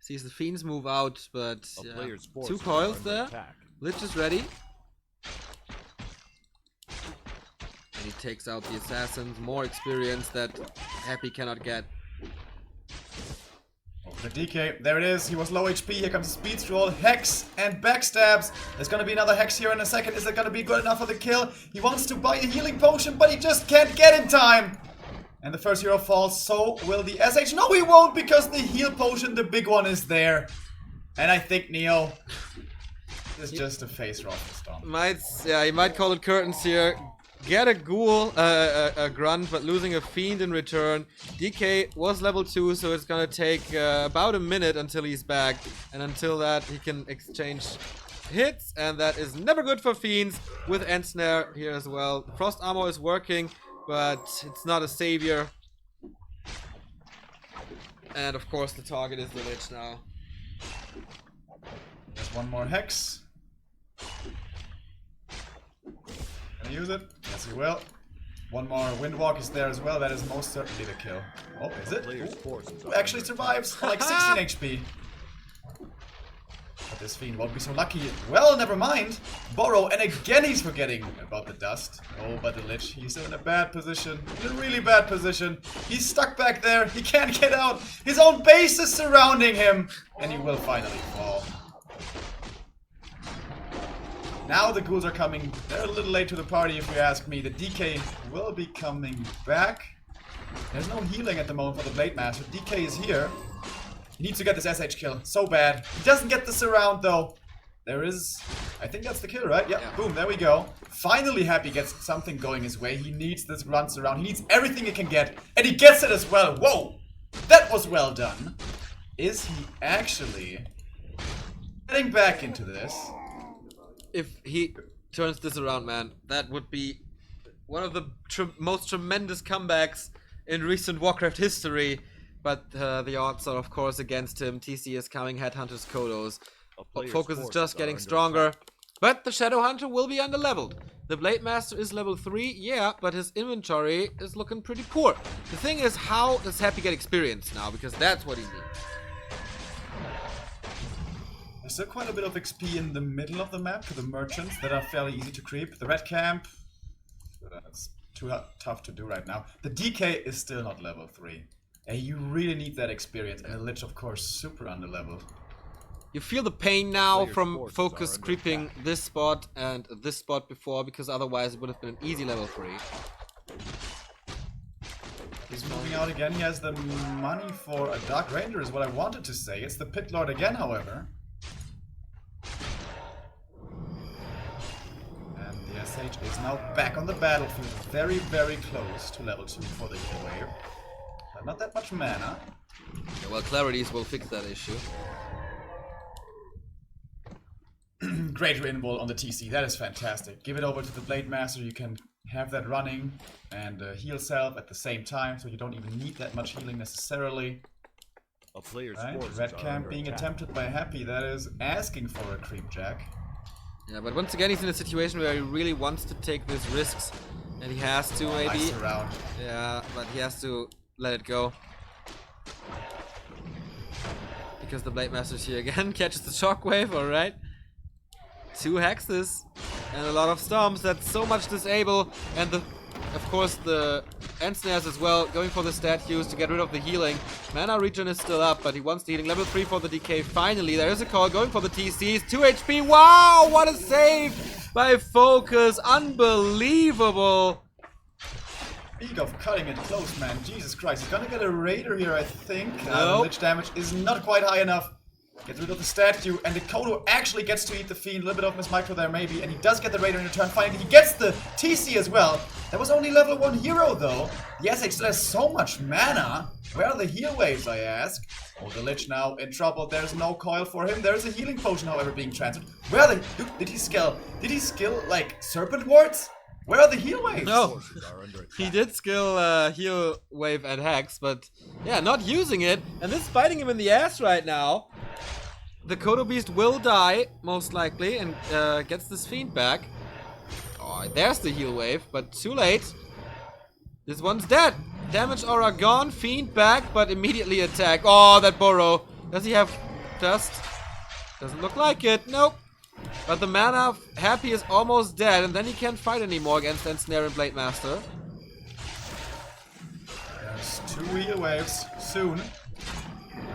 Sees the fiends move out, but 2 coils there. Lich is ready. And he takes out the assassins. More experience that Happy cannot get. The DK, there it is. He was low HP. Here comes the speed stroll, hex and backstabs. There's gonna be another hex here in a second. Is it gonna be good enough for the kill? He wants to buy a healing potion, but he just can't get in time. And the first hero falls, so will the SH. No, he won't, because the heal potion, the big one, is there. And I think Neo is just a face roll stomp. Yeah, he might call it curtains here. Get a ghoul, a grunt, but losing a fiend in return. DK was level 2, so it's gonna take about a minute until he's back. And until that, he can exchange hits, and that is never good for fiends with End Snare here as well. Frost Armor is working, but it's not a savior. And of course, the target is the Lich now. There's one more hex. Gonna use it? Yes, he will. One more Windwalk is there as well. That is most certainly the kill. Oh, is it? Ooh, actually survives for like 16 HP. But this fiend won't be so lucky. Well, never mind. Borrow, and again he's forgetting about the dust. Oh, but the Lich, he's in a bad position. In a really bad position. He's stuck back there. He can't get out. His own base is surrounding him. And he will finally fall. Now the ghouls are coming. They're a little late to the party if you ask me. The DK will be coming back. There's no healing at the moment for the Blade Master. DK is here. He needs to get this SH kill. So bad. He doesn't get the surround though. There is... I think that's the kill, right? Yep. Yeah. Boom, there we go. Finally Happy gets something going his way. He needs this run surround. He needs everything he can get. And he gets it as well. Whoa! That was well done. Is he actually getting back into this? If he turns this around, man, that would be one of the most tremendous comebacks in recent Warcraft history. But the odds are, of course, against him. TC is coming, Headhunters, Kodos. FoCuS is just getting stronger. But the Shadowhunter will be underleveled. The Blade Master is level 3, yeah, but his inventory is looking pretty poor. The thing is, how does Happy get experience now? Because that's what he needs. There's still quite a bit of XP in the middle of the map for the merchants that are fairly easy to creep. The red camp, that's too tough to do right now. The DK is still not level 3. And you really need that experience. And the Lich, of course, super underleveled. You feel the pain now from FoCuS creeping this spot and this spot before, because otherwise it would have been an easy level 3. He's moving out again. He has the money for a Dark Ranger is what I wanted to say. It's the Pit Lord again, however. And the SH is now back on the battlefield. Very, very close to level 2 for the heal wave. But not that much mana. Yeah, well, Clarities will fix that issue. Great Rainbow on the TC, that is fantastic. Give it over to the Blade Master, you can have that running and heal self at the same time, so you don't even need that much healing necessarily. A player's right, red camp being attempted by Happy, that is asking for a creep jack. Yeah, but once again he's in a situation where he really wants to take these risks, and he has to maybe. Nice surround. Yeah, but he has to let it go. Because the Blade Master's here again, catches the shockwave, alright. 2 hexes and a lot of storms. That's so much disable, and of course the End Snares as well, going for the statues to get rid of the healing. Mana regen is still up, but he wants the healing. Level 3 for the DK finally. There is a call going for the TCs. 2 HP. Wow, what a save by FoCuS. Unbelievable. Speak of cutting it close, man. Jesus Christ. He's gonna get a Raider here, I think. Nope. Lich damage is not quite high enough. Gets rid of the statue, and the Kodo actually gets to eat the Fiend. A little bit of Miss Micro there, maybe. And he does get the Raider in return. Finally, he gets the TC as well. That was only level 1 hero, though. The SH still has so much mana. Where are the heal waves, I ask? Oh, the Lich now in trouble. There's no coil for him. There's a healing potion, however, being transferred. Where are they? Did he skill, like, Serpent Wards? Where are the heal waves? No, he did skill heal wave and hex, but yeah, not using it. And this is biting him in the ass right now. The Kodo Beast will die, most likely, and gets this Fiend back. Oh, there's the heal wave, but too late. This one's dead. Damage aura gone, Fiend back, but immediately attack. Oh, that Burrow. Does he have dust? Doesn't look like it. Nope. But the mana of Happy is almost dead, and then he can't fight anymore against Ensnare and Blade Master. There's 2 heal waves soon.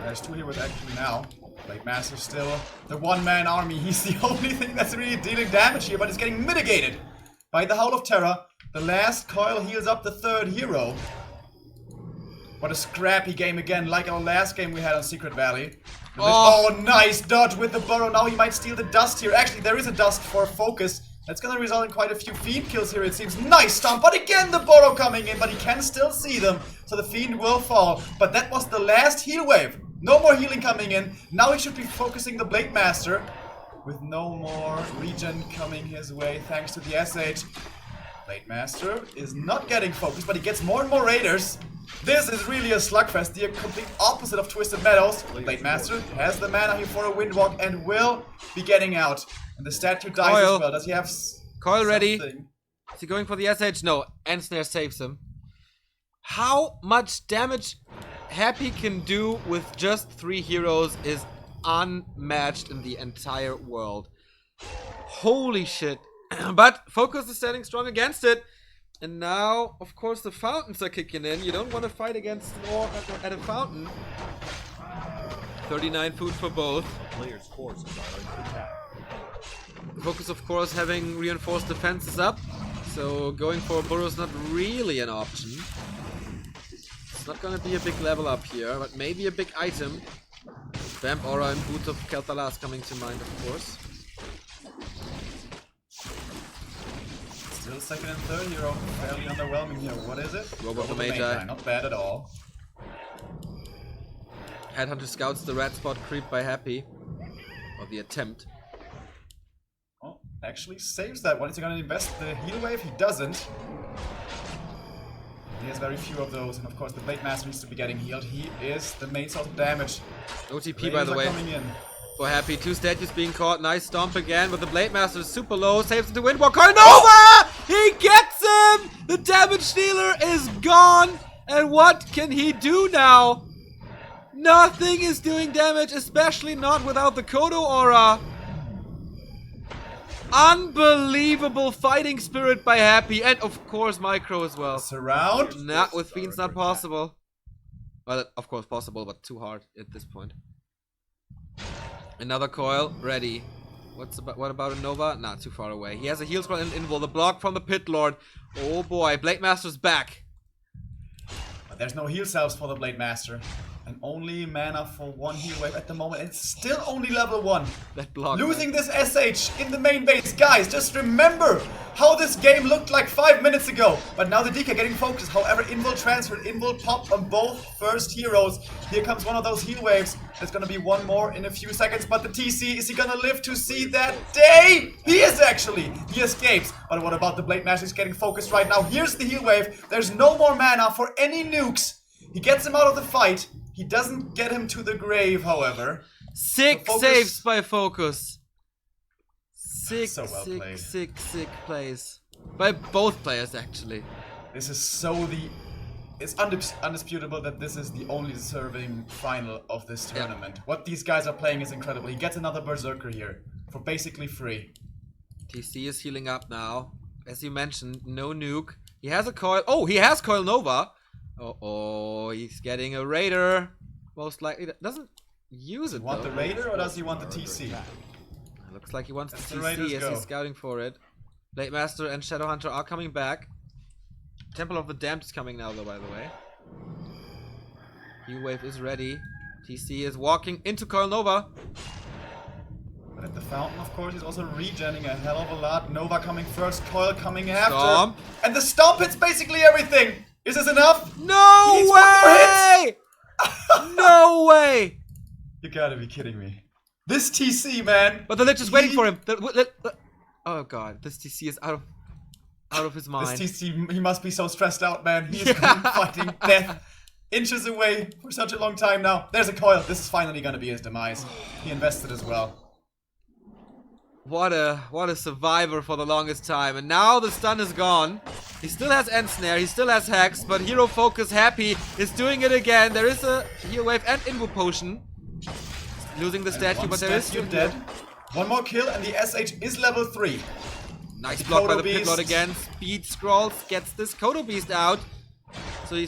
There's 2 heal waves actually now. Blade Master's still the one-man army. He's the only thing that's really dealing damage here, but it's getting mitigated by the Howl of Terror. The last coil heals up the 3rd hero. What a scrappy game again, like our last game we had on Secret Valley. Oh, nice dodge with the burrow. Now he might steal the dust here. Actually, there is a dust for FoCuS. That's gonna result in quite a few Fiend kills here, it seems. Nice stomp, but again the burrow coming in, but he can still see them. So the Fiend will fall. But that was the last heal wave. No more healing coming in. Now he should be focusing the Blade Master. With no more regen coming his way thanks to the SH. Blade Master is not getting focused, but he gets more and more raiders. This is really a slugfest, the complete opposite of Twisted Meadows. Blade Master has the mana here for a Windwalk and will be getting out. And the statue dies as well. Does he have Coil ready. something? Is he going for the SH? No, Ensnare saves him. How much damage Happy can do with just 3 heroes is unmatched in the entire world. Holy shit. But FoCuS is standing strong against it. And now, of course, the fountains are kicking in. You don't want to fight against Nor at a fountain. 39 food for both. Players' forces are under attack. FoCuS, of course, having reinforced defenses up. So going for a burrow is not really an option. It's not gonna be a big level up here, but maybe a big item. Vamp Aura and Boot of Kel'Thuzad coming to mind, of course. Still 2nd and 3rd hero, fairly underwhelming here. What is it? Robo the Magi. Not bad at all. Headhunter scouts the red spot creep by Happy. Or the attempt. Oh, actually saves that one. Is he gonna invest the heal wave? He doesn't. He has very few of those, and of course the Blade Master needs to be getting healed. He is the main source of damage. OTP by the way. Coming in. For Happy, 2 statues being caught. Nice stomp again, but the Blade Master is super low. Saves the Windwalk. Nova! He gets him! The damage dealer is gone! And what can he do now? Nothing is doing damage, especially not without the Kodo Aura. Unbelievable fighting spirit by Happy, and of course Micro as well. Surround. Not with Fiends, not possible. Well, of course possible, but too hard at this point. Another coil, ready. What about a Nova? Nah, too far away. He has a heal scroll and invul. The block from the Pit Lord. Oh boy, Blade Master's back. But there's no heal cells for the Blade Master. And only mana for 1 heal wave at the moment. It's still only level 1. That block. Losing this SH in the main base. Guys, just remember how this game looked like 5 minutes ago. But now the DK getting focused. However, invul transferred. Invul popped on both first heroes. Here comes one of those heal waves. There's gonna be one more in a few seconds. But the TC, is he gonna live to see that day? He is actually. He escapes. But what about the Blade Master? He's getting focused right now. Here's the heal wave. There's no more mana for any nukes. He gets him out of the fight. He doesn't get him to the grave, however. Sick saves by FoCuS. Sick, So well played. sick plays. By both players, actually. This is it's undisputable that this is the only deserving final of this tournament. What these guys are playing is incredible. He gets another Berserker here for basically free. TC is healing up now. As you mentioned, no nuke. He has a coil. Oh, he has Coil Nova. Oh, he's getting a Raider. Most likely doesn't use it. Want the Raider or does he want the TC? Looks like he wants That's the the TC Raiders as go. he's scouting for it. Blade Master and Shadowhunter are coming back. Temple of the Damned is coming now, though, by the way. Heal Wave is ready. TC is walking into Coil Nova. But at the fountain, of course, he's also regenning a hell of a lot. Nova coming first, Coil coming after. Stomp. And the stomp hits basically everything. Is this enough? No He needs one more way! No way! You gotta be kidding me. This TC, man. But the Lich is waiting for him. Oh god, this TC is out of his mind. This TC, he must be so stressed out, man. He has been fighting death inches away for such a long time now. There's a coil. This is finally gonna be his demise. He invested as well. What a survivor for the longest time. And now the stun is gone. He still has Ensnare, he still has Hex, but Hero FoCuS Happy is doing it again. There is a heal wave and Invo Potion. Losing the statue, One but there is statue still dead. One more kill and the SH is level 3. Nice The block by Kodo the Pitlord Beast. again. Speed scrolls, gets this Kodo Beast out. So he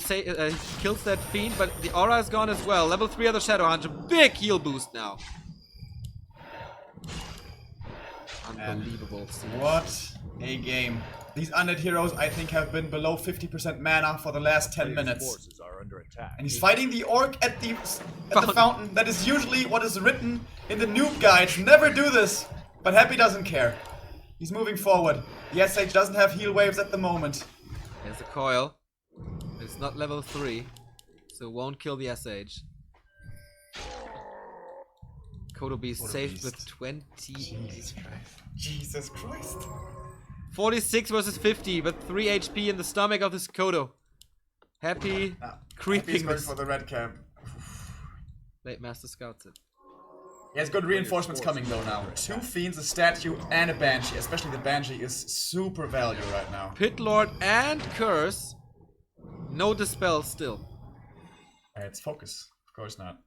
kills that Fiend, but the aura is gone as well. Level 3 of the Shadow Hunter. Big heal boost now. Unbelievable. What a game. These undead heroes, I think, have been below 50% mana for the last 10 minutes. Forces are under attack. And he's fighting the orc at the fountain. That is usually what is written in the noob guides. Never do this. But Happy doesn't care. He's moving forward. The SH doesn't have heal waves at the moment. There's a coil. It's not level 3, so it won't kill the SH. Kodo Beast saved with 20. Jesus Christ. 46 versus 50, but 3 HP in the stomach of this Kodo. Happy creeping He's going this. for the red camp. Late Master scouts it. He has good reinforcements coming though now. 2 Fiends, a Statue, and a Banshee. Especially the Banshee is super value right now. Pitlord and Curse. No Dispel still. It's FoCuS. Of course not.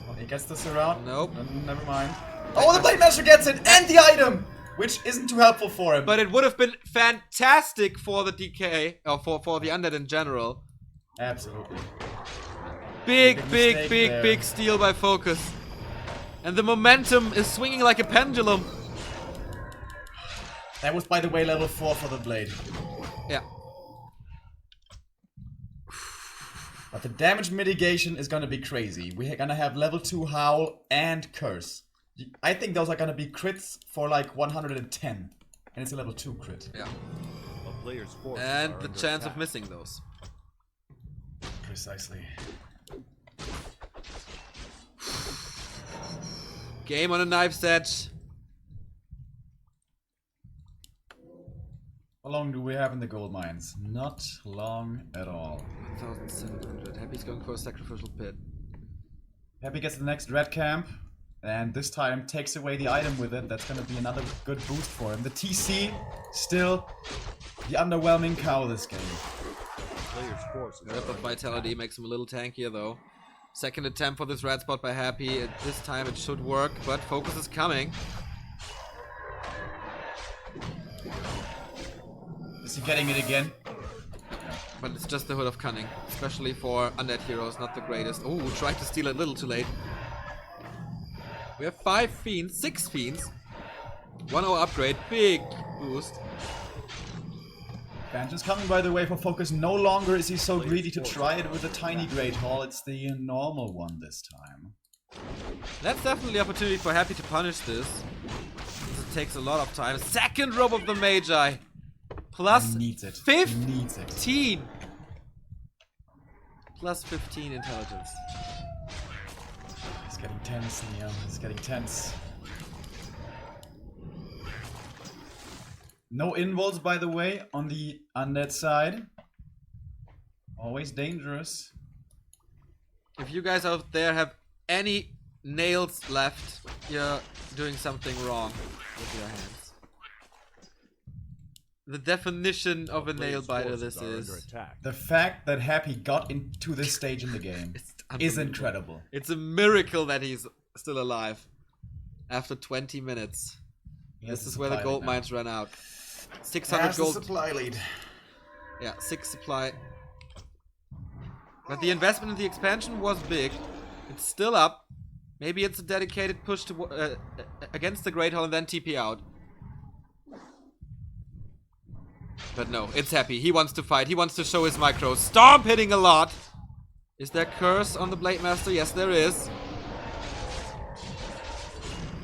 Well, he gets this around. Nope. Never mind. Oh, the Blade Master gets it! And the item! Which isn't too helpful for him. But it would have been fantastic for the DK, or for the undead in general. Absolutely. Big mistake there. big steal by FoCuS. And the momentum is swinging like a pendulum. That was, by the way, level 4 for the Blade. Yeah. But the damage mitigation is gonna be crazy. We're gonna have level 2 Howl and Curse. I think those are gonna be crits for like 110. And it's a level 2 crit. Yeah. A player's forces And are the under chance attack. of missing those. Precisely. Game on a knife's edge. How long do we have in the gold mines? Not long at all. 1,700. Happy's going for a sacrificial pit. Happy gets the next red camp. And this time takes away the item with it. That's gonna be another good boost for him. The TC, still the underwhelming cow this game. Player's forces Rip are of under Vitality makes him a little tankier though. Second attempt for this red spot by Happy. This time it should work, but FoCuS is coming. Is he getting it again? But it's just the Hood of Cunning. Especially for undead heroes, not the greatest. Oh, tried to steal it a little too late. We have 5 Fiends, 6 Fiends. 1-0 upgrade, big boost. Banshee is coming, by the way, for FoCuS. No longer is he so greedy to try it with a tiny Great Hall. It's the normal one this time. That's definitely an opportunity for Happy to punish this. It takes a lot of time. Second robe of the Magi. Plus He needs it. 15. He needs it. Plus 15 intelligence. It's getting tense, Neo. It's getting tense. No involves, by the way, on the undead side. Always dangerous. If you guys out there have any nails left, you're doing something wrong with your hands. The definition of a nail player's biter forces this are under is. attack. The fact that Happy got into this stage in the game It's is unbelievable. incredible. It's a miracle that he's still alive after 20 minutes. He has This is the where the supply gold lead now. mines run out. 600 Has the gold. supply lead. Yeah, 6 supply. But the investment in the expansion was big. It's still up. Maybe it's a dedicated push to against the Great Hall and then TP out. But no, it's Happy. He wants to fight. He wants to show his micros. Stomp hitting a lot. Is there curse on the Blade Master? Yes, there is.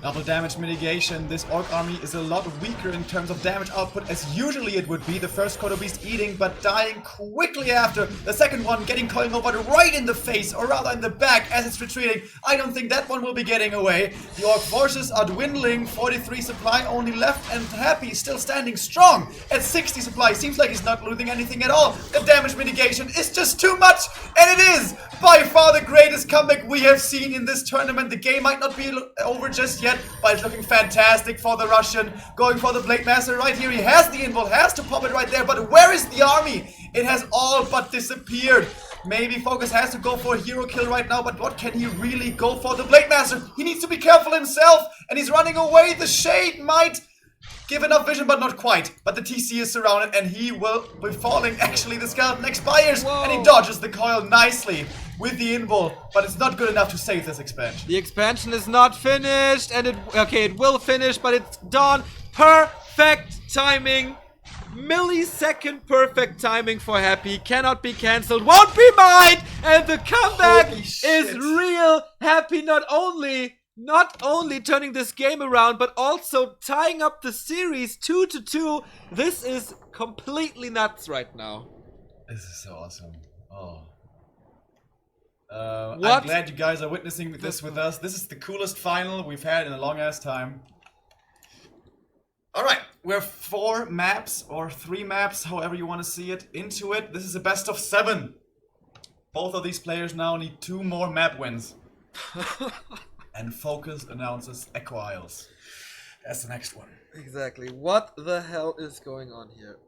Double damage mitigation. This Orc army is a lot weaker in terms of damage output as usually it would be. The first Kodo Beast eating but dying quickly after. The second one getting Coin over right in the face, or rather in the back as it's retreating. I don't think that one will be getting away. The Orc forces are dwindling. 43 supply only left, and Happy still standing strong at 60 supply. Seems like he's not losing anything at all. The damage mitigation is just too much, and it is by far the greatest comeback we have seen in this tournament. The game might not be over just yet, but it's looking fantastic for the Russian. Going for the Blade Master right here. He has the invul, has to pop it right there, but where is the army? It has all but disappeared. Maybe FoCuS has to go for a hero kill right now, but what can he really go for? The Blade Master, he needs to be careful himself, and he's running away. The Shade might give enough vision, but not quite. But the TC is surrounded, and he will be falling. Actually, the Skeleton expires, and he dodges the coil nicely with the invul, but it's not good enough to save this expansion. The expansion is not finished, and it will finish, but it's done. Perfect timing. Millisecond perfect timing for Happy. Cannot be cancelled. Won't be mined. And the comeback is real. Happy not only turning this game around, but also tying up the series 2-2. This is completely nuts right now. This is so awesome. Oh. I'm glad you guys are witnessing this with us. This is the coolest final we've had in a long ass time. Alright, we're 4 maps, or 3 maps, however you want to see it, into it. This is a best of 7. Both of these players now need 2 more map wins. And FoCuS announces Echo Isles. That's the next one. Exactly. What the hell is going on here?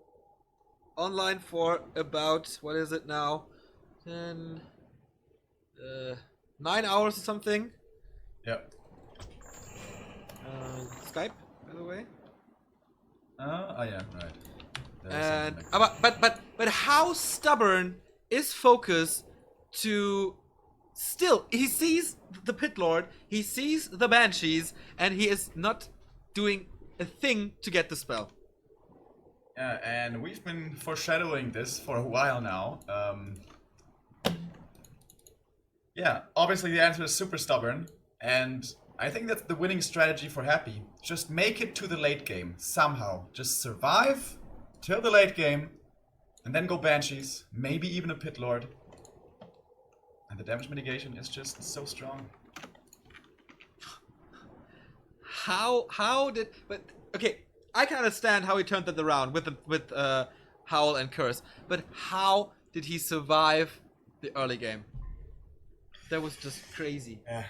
Online for about, what is it now? 9 hours or something. Yep. Skype, by the way. Oh yeah, right. And but how stubborn is FoCuS to still? He sees the Pit Lord, he sees the Banshees, and he is not doing a thing to get the spell. Yeah, and we've been foreshadowing this for a while now. Yeah, obviously the answer is super stubborn, and I think that's the winning strategy for Happy. Just make it to the late game, somehow. Just survive till the late game, and then go Banshees, maybe even a Pit Lord. And the damage mitigation is just so strong. How did... But, okay, I can understand how he turned that around with Howl and Curse, but how did he survive the early game? That was just crazy. Yeah.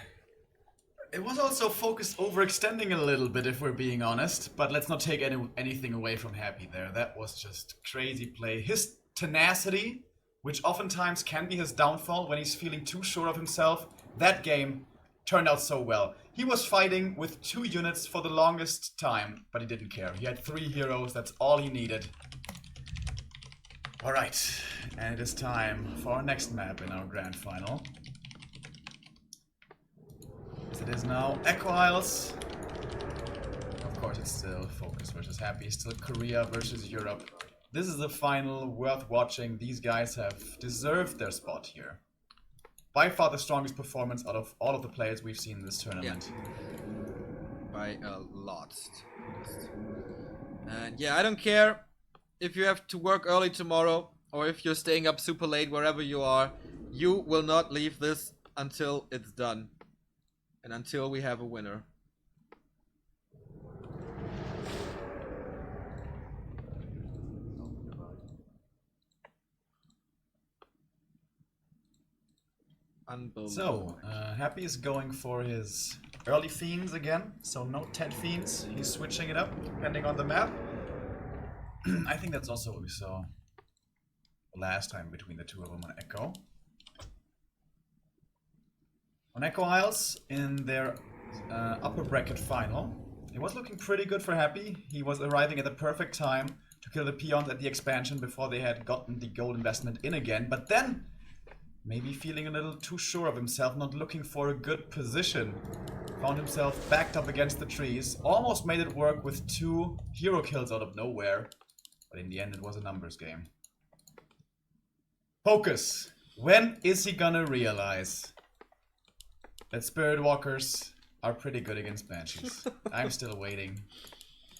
It was also FoCuS overextending a little bit, if we're being honest. But let's not take anything away from Happy there. That was just crazy play. His tenacity, which oftentimes can be his downfall when he's feeling too sure of himself, that game turned out so well. He was fighting with 2 units for the longest time, but he didn't care. He had 3 heroes, that's all he needed. Alright, and it is time for our next map in our grand final. It is now Echo Isles. Of course, it's still FoCuS versus Happy, still Korea versus Europe. This is a final worth watching. These guys have deserved their spot here. By far the strongest performance out of all of the players we've seen in this tournament. Yeah. By a lot. And yeah, I don't care if you have to work early tomorrow or if you're staying up super late wherever you are. You will not leave this until it's done. And until we have a winner. Unbelievable. So, Happy is going for his early Fiends again. So no 10 Fiends. He's switching it up depending on the map. I think that's also what we saw last time between the two of them on Echo. On Echo Isles, in their upper bracket final, it was looking pretty good for Happy. He was arriving at the perfect time to kill the peons at the expansion before they had gotten the gold investment in again. But then, maybe feeling a little too sure of himself, not looking for a good position, found himself backed up against the trees, almost made it work with 2 hero kills out of nowhere. But in the end, it was a numbers game. FoCuS, when is he gonna realize that Spirit Walkers are pretty good against Banshees? I'm still waiting.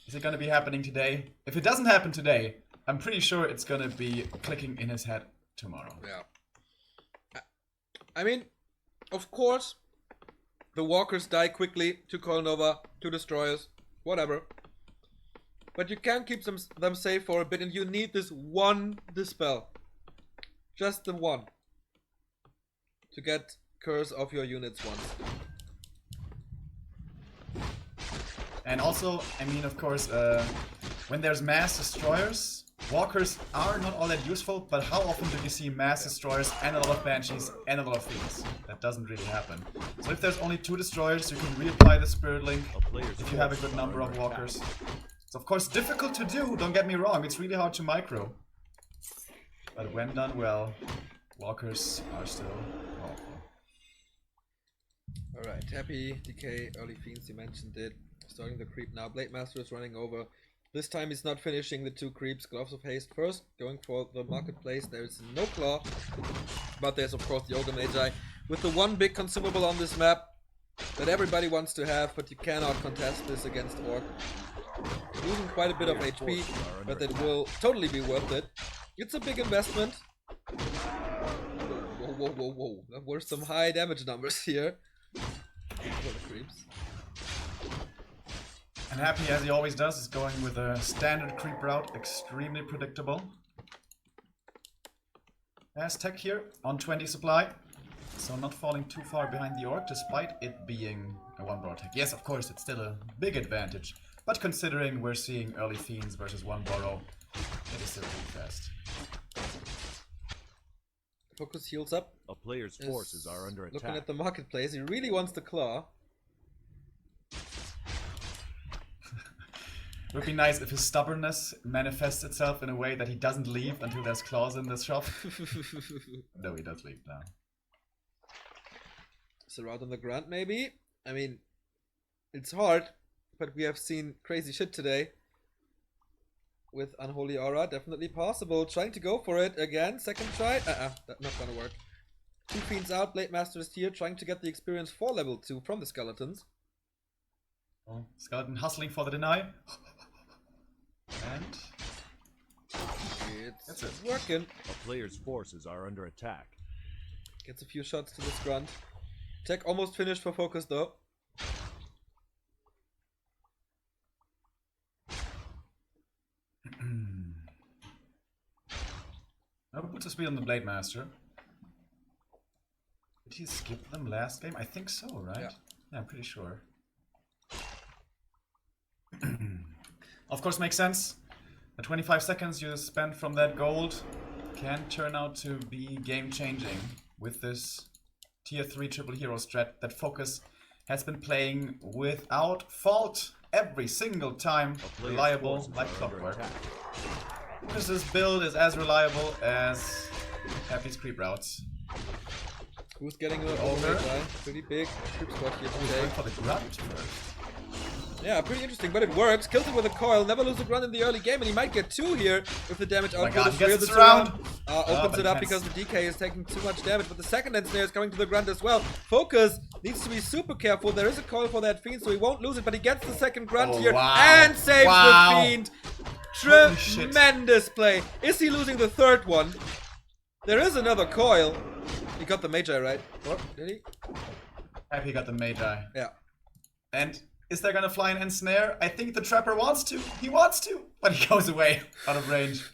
Is it gonna be happening today? If it doesn't happen today, I'm pretty sure it's gonna be clicking in his head tomorrow. Yeah. I mean, of course, the walkers die quickly to Colnova, to destroyers, whatever. But you can keep them safe for a bit, and you need this one dispel. Just the one. To get curse off your units once. And also, I mean, of course, when there's mass destroyers, Walkers are not all that useful, but how often do you see mass destroyers and a lot of banshees and a lot of fiends? That doesn't really happen. So if there's only 2 destroyers, you can reapply the spirit link if you have a good number of walkers. It's of course difficult to do, don't get me wrong, it's really hard to micro. But when done well, walkers are still powerful. Alright, happy, decay, early fiends, you mentioned it. Starting the creep now. Blade Master is running over. This time he's not finishing the 2 creeps. Gloves of Haste first, going for the marketplace. There's no claw, but there's of course the Ogre Magi with the one big consumable on this map that everybody wants to have, but you cannot contest this against Orc. Losing quite a bit of HP, but it will totally be worth it. It's a big investment. Whoa, whoa, whoa, whoa. There were some high damage numbers here. For the creeps. And Happy, as he always does, is going with a standard creep route, extremely predictable. Aztec here on 20 supply, so not falling too far behind the Orc, despite it being a 1 burrow attack. Yes, of course, it's still a big advantage, but considering we're seeing early fiends versus 1 burrow, it is still pretty fast. FoCuS heals up. A player's forces are under attack. Looking at the marketplace, he really wants the claw. It would be nice if his stubbornness manifests itself in a way that he doesn't leave until there's claws in this shop. No, he does leave now. So out on the grunt maybe? I mean, it's hard, but we have seen crazy shit today. With Unholy Aura, definitely possible. Trying to go for it again, second try. That's not gonna work. 2 fiends out, Blade Master is here, trying to get the experience for level 2 from the skeletons. Oh, skeleton hustling for the deny. And it's working. A player's forces are under attack. Gets a few shots to this grunt. Tech almost finished for FoCuS though. No, puts a speed on the Blade Master. Did he skip them last game? I think so, right? Yeah, I'm pretty sure. Of course, makes sense. The 25 seconds you spend from that gold can turn out to be game-changing with this tier 3 triple hero strat that FoCuS has been playing without fault every single time. Reliable like clockwork. This build is as reliable as Happy's creep routes. Who's getting a over? Pretty big creep squad here today. Going for the grunt first. Yeah, pretty interesting, but it works. Kills him with a coil, never lose a grunt in the early game, and he might get 2 here if the damage output is real. Gets around. Opens it up because the DK is taking too much damage, but the second ensnare is coming to the grunt as well. FoCuS needs to be super careful. There is a coil for that fiend, so he won't lose it, but he gets the second grunt here and saves the fiend. Tremendous play. Is he losing the third one? There is another coil. He got the Magi, right? Or did he? Happy got the Magi. Yeah. And is there gonna fly an ensnare? I think the Trapper wants to. He wants to, but he goes away out of range.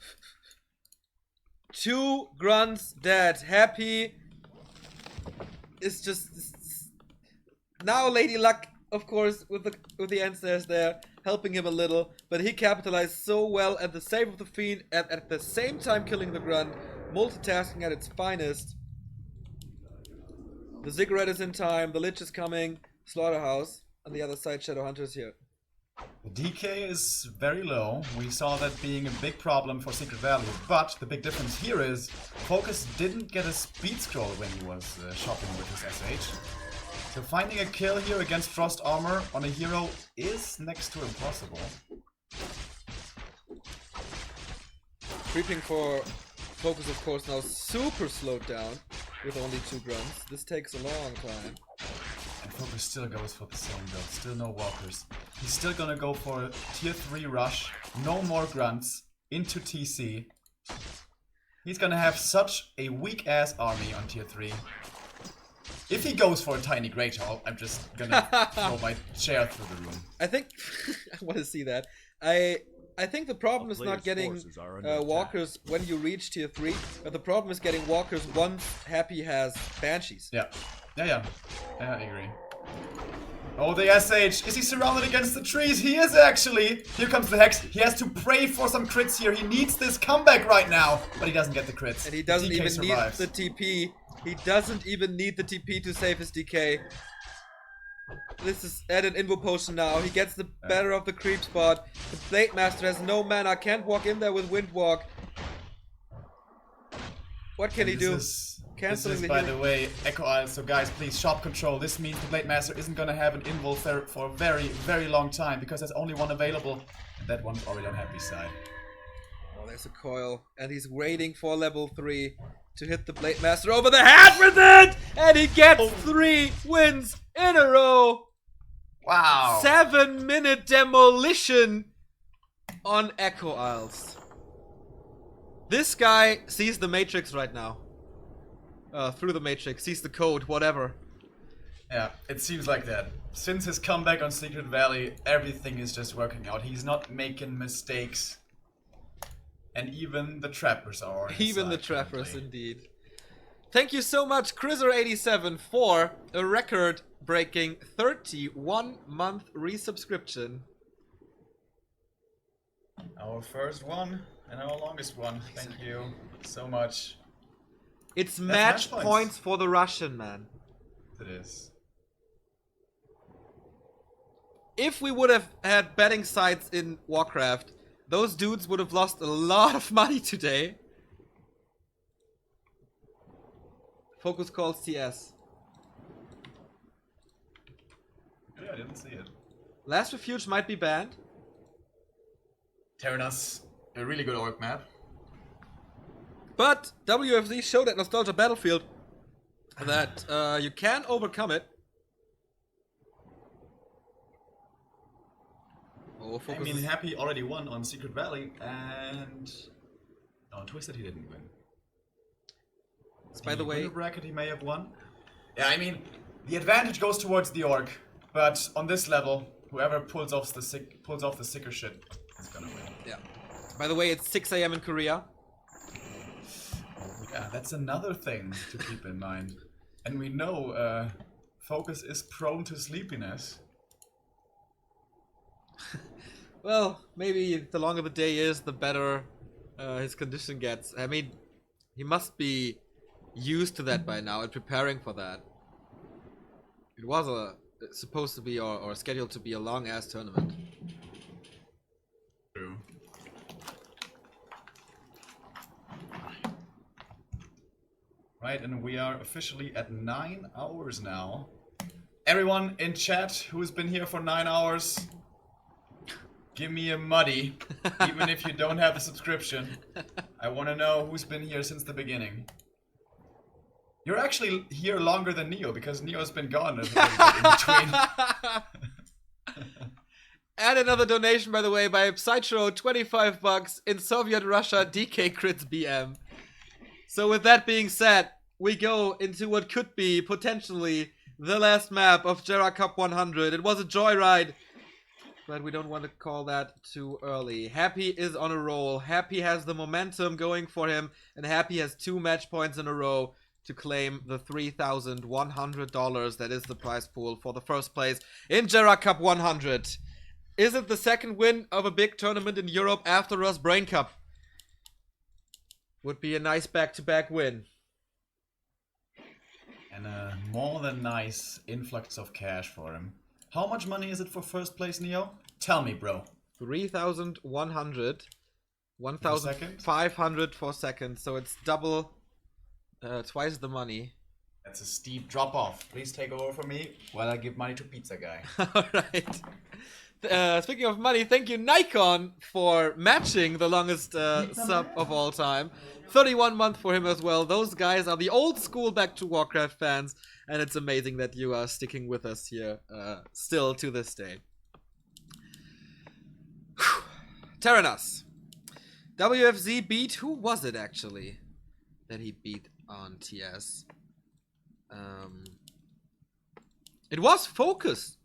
2 grunts dead. Happy is just now Lady Luck, of course, with the ensnares there, helping him a little, but he capitalized so well at the save of the fiend, at the same time killing the grunt, multitasking at its finest. The Ziggurat is in time, the Lich is coming, Slaughterhouse. On the other side, Shadowhunter's here. The DK is very low. We saw that being a big problem for Secret Valley, but the big difference here is FoCuS didn't get a speed scroll when he was shopping with his SH. So finding a kill here against Frost Armor on a hero is next to impossible. Creeping for FoCuS, of course, now super slowed down with only 2 grunts. This takes a long time. And FoCuS still goes for the same build, still no walkers. He's still gonna go for a tier 3 rush, no more grunts, into TC. He's gonna have such a weak ass army on tier 3. If he goes for a tiny Great Hall, I'm just gonna throw my chair through the room. I think I want to see that. I think the problem is not getting walkers when you reach tier 3, but the problem is getting walkers once Happy has Banshees. Yeah, I agree. Oh, the SH. Is he surrounded against the trees? He is actually. Here comes the Hex. He has to pray for some crits here. He needs this comeback right now. But he doesn't get the crits. And he doesn't even survives. need the TP. He doesn't even need the TP to save his DK. This is added Invo Potion now. He gets the better of the creep spot. The Blade Master has no mana. Can't walk in there with Windwalk. What can he do? This is, by the way, Echo Isle, so guys, please, shop control. This means the Blade Master isn't gonna have an invul for a very, very long time, because there's only one available, and that one's already on Happy's side. Oh, there's a coil, and he's waiting for level 3 to hit the Blade Master over the head with it! And he gets 3 wins in a row! Wow! 7-minute demolition on Echo Isles. This guy sees the Matrix right now. Through the Matrix, sees the code, whatever. Yeah, it seems like that. Since his comeback on Secret Valley, everything is just working out. He's not making mistakes. And even the trappers are on his Even side the trappers, currently. indeed. Thank you so much, Crizer87, for a record-breaking 31-month resubscription. Our first one and our longest one. Thank you so much. It's match match points. points for the Russian man. It is. If we would have had betting sites in Warcraft, those dudes would have lost a lot of money today. FoCuS calls TS. Yeah, I didn't see it. Last Refuge might be banned. Terenas, a really good orc map. But WFZ showed at Nostalgia Battlefield that you can overcome it. Oh, I FoCuS mean, is- Happy already won on Secret Valley, and on Twisted he didn't win. by the way, winner bracket he may have won. Yeah, I mean, the advantage goes towards the orc, but on this level, whoever pulls off the sicker shit is gonna win. yeah. By the way, it's 6 AM in Korea. Yeah, that's another thing to keep in mind. And we know FoCuS is prone to sleepiness. Well, maybe the longer the day is, the better his condition gets. I mean, he must be used to that by now and preparing for that. It was supposed to be or scheduled to be a long-ass tournament. True. Right, and we are officially at 9 hours now. Everyone in chat who's been here for 9 hours, give me a muddy, even if you don't have a subscription. I want to know who's been here since the beginning. You're actually here longer than Neo, because Neo's been gone a little bit in between. And another donation, by the way, by Sideshow, 25 bucks in Soviet Russia, DK Crits BM. So with that being said, we go into what could be, potentially, the last map of Gera Cup 100. It was a joyride, but we don't want to call that too early. Happy is on a roll. Happy has the momentum going for him, and Happy has 2 match points in a row to claim the $3,100 that is the prize pool for the first place in Gera Cup 100. Is it the second win of a big tournament in Europe after Rus Brain Cup? Would be a nice back-to-back win. And a more than nice influx of cash for him. How much money is it for first place, Neo? Tell me, bro. 3,100. second? 1,500 for second, so it's double, twice the money. That's a steep drop off. Please take over for me while I give money to Pizza Guy. Alright. Speaking of money, thank you Nikon for matching the longest sub of all time. 31 month for him as well. Those guys are the old school Back to Warcraft fans, and it's amazing that you are sticking with us here still to this day. Terenas. WFZ beat, who was it actually that he beat on TS? It was FoCuS.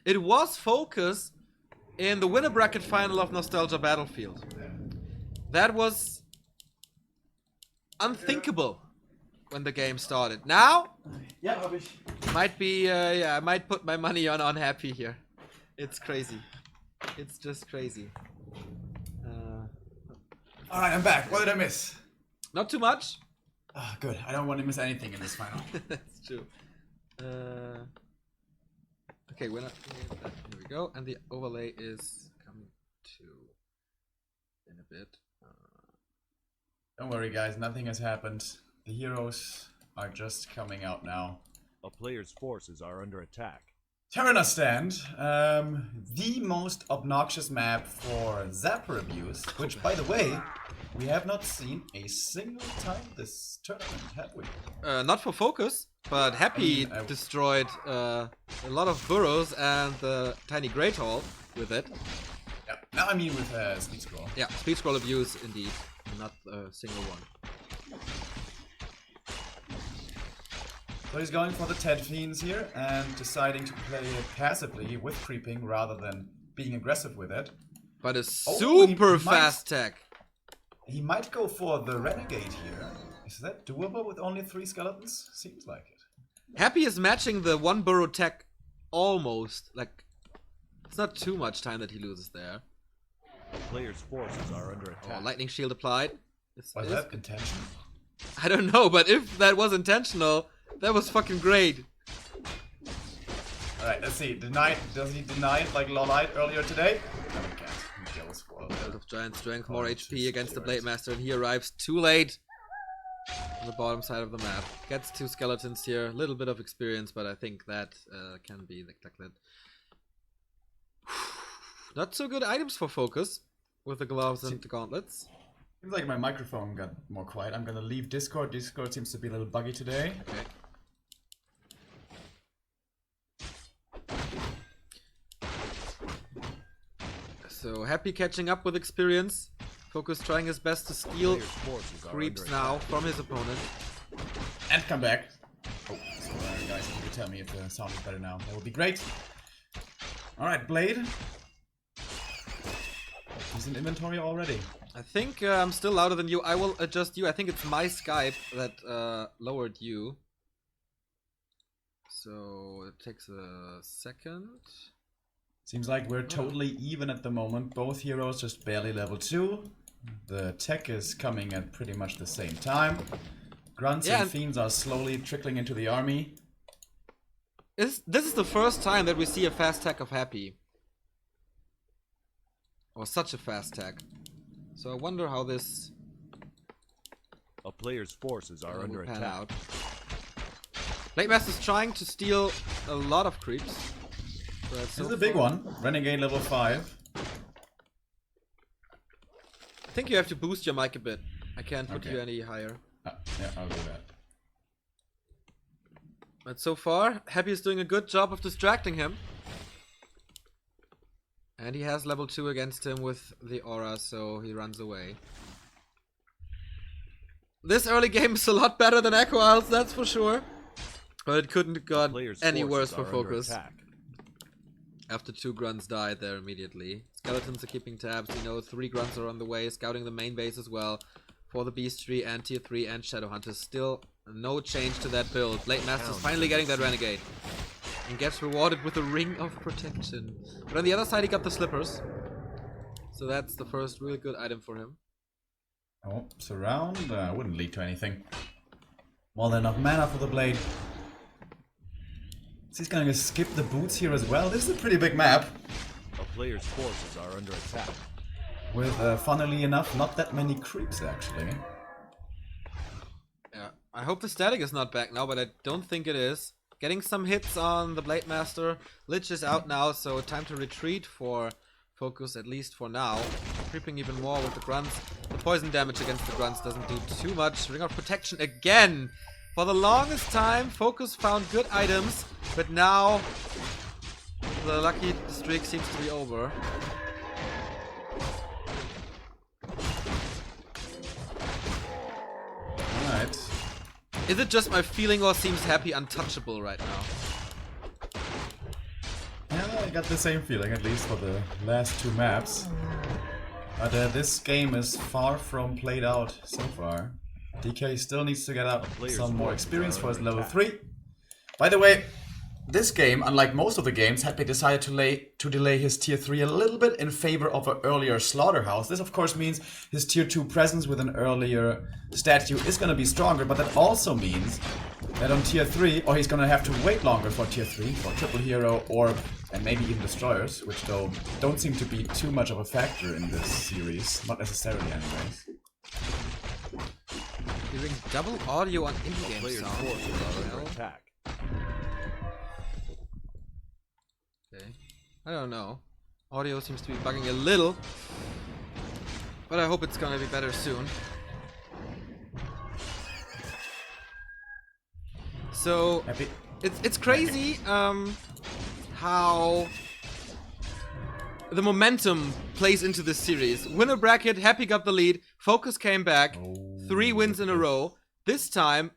It was FoCuS in the winner bracket final of Nostalgia Battlefield. That was unthinkable. when the game started. Now, Yeah, hab ich. might be, yeah, I might put my money on Happy here. It's crazy. It's just crazy. Alright, I'm back. What did I miss? Not too much. Ah, good. I don't want to miss anything in this final. That's true. Okay, we're not. Here we go, and the overlay is coming to in a bit. Don't worry, guys. Nothing has happened. The heroes are just coming out now. A player's forces are under attack. Terenas Stand, the most obnoxious map for Zapper abuse, which, by the way, we have not seen a single time this tournament, have we? Not for FoCuS, but Happy destroyed a lot of burrows and the tiny Great Hall with it. Yeah, no, I mean with speed scroll. Yeah, speed scroll abuse indeed, not a single one. So he's going for the Ted Fiends here and deciding to play it passively with creeping rather than being aggressive with it. But a Oh, super fast tech. He might go for the Renegade here. Is that doable with only 3 skeletons? Seems like it. Happy is matching the one burrow tech almost. Like, it's not too much time that he loses there. A player's forces are under attack. Oh, lightning shield applied. Was that intention? I don't know, but if that was intentional, that was fucking great. Alright, let's see. Does he deny it like Lolite earlier today? No, he can't. He kills for Belt of Giant Strength, more Oh, HP just against the do Blade it. Master, and he arrives too late on the bottom side of the map. Gets 2 skeletons here, a little bit of experience, but I think that can be neglected. Not so good items for FoCuS with the gloves and the gauntlets. Seems like my microphone got more quiet. I'm gonna leave Discord. Discord seems to be a little buggy today. Okay. So Happy catching up with experience. FoCuS trying his best to steal Player's forces are creeps under now attack. from his opponent. And come back. Oh, sorry guys, if you could tell me if the sound is better now. That would be great. Alright, Blade. He's in inventory already. I think I'm still louder than you. I will adjust you. I think it's my Skype that lowered you. So it takes a second. Seems like we're totally even at the moment. Both heroes just barely level 2. The tech is coming at pretty much the same time. Grunts and Fiends are slowly trickling into the army. This is the first time that we see a fast tech of Happy. Or such a fast tech. So I wonder how this A player's forces are under will pan attack. out. Blade Master's trying to steal a lot of creeps. But This so is a big far- one. Renegade level 5. I think you have to boost your mic a bit. I can't put Okay. you any higher. Yeah, I'll do that. But so far, Happy is doing a good job of distracting him. And he has level 2 against him with the aura, so he runs away. This early game is a lot better than Echo Isles, that's for sure. But it couldn't have gone Player's any worse forces for are under FoCuS. attack. After 2 grunts died there immediately. Skeletons are keeping tabs, you know, 3 grunts are on the way, scouting the main base as well. For the Beast Tree and Tier 3 and Shadowhunters. Still no change to that build. Blade Master's finally getting that Renegade. And gets rewarded with a Ring of Protection. But on the other side he got the Slippers. So that's the first really good item for him. Oh, surround? Wouldn't lead to anything. More than enough mana for the Blade. So he's gonna skip the boots here as well. This is a pretty big map. A player's forces are under attack. With, funnily enough, not that many creeps actually. Yeah, I hope the static is not back now, but I don't think it is. Getting some hits on the Blade Master. Lich is out now, so time to retreat for FoCuS, at least for now. Creeping even more with the grunts. The poison damage against the grunts doesn't do too much. Ring of Protection again! For the longest time, FoCuS found good items, but now the lucky streak seems to be over. Alright. Is it just my feeling or seems Happy untouchable right now? Yeah, I got the same feeling, at least for the last 2 maps. But this game is far from played out so far. DK still needs to get out some more experience for his level attack. 3. By the way, this game, unlike most of the games, Happy decided to delay his tier 3 a little bit in favor of an earlier slaughterhouse. This of course means his tier 2 presence with an earlier statue is going to be stronger, but that also means that on tier 3, or he's going to have to wait longer for tier 3, for triple hero, or and maybe even destroyers, which though don't seem to be too much of a factor in this series, not necessarily anyways. Hearing double audio on in-game Player's sound. forces are under attack. Okay. I don't know. Audio seems to be bugging a little. But I hope it's gonna be better soon. So Happy. it's crazy how the momentum plays into this series. Winner bracket, Happy got the lead, FoCuS came back, 3 wins in a row. This time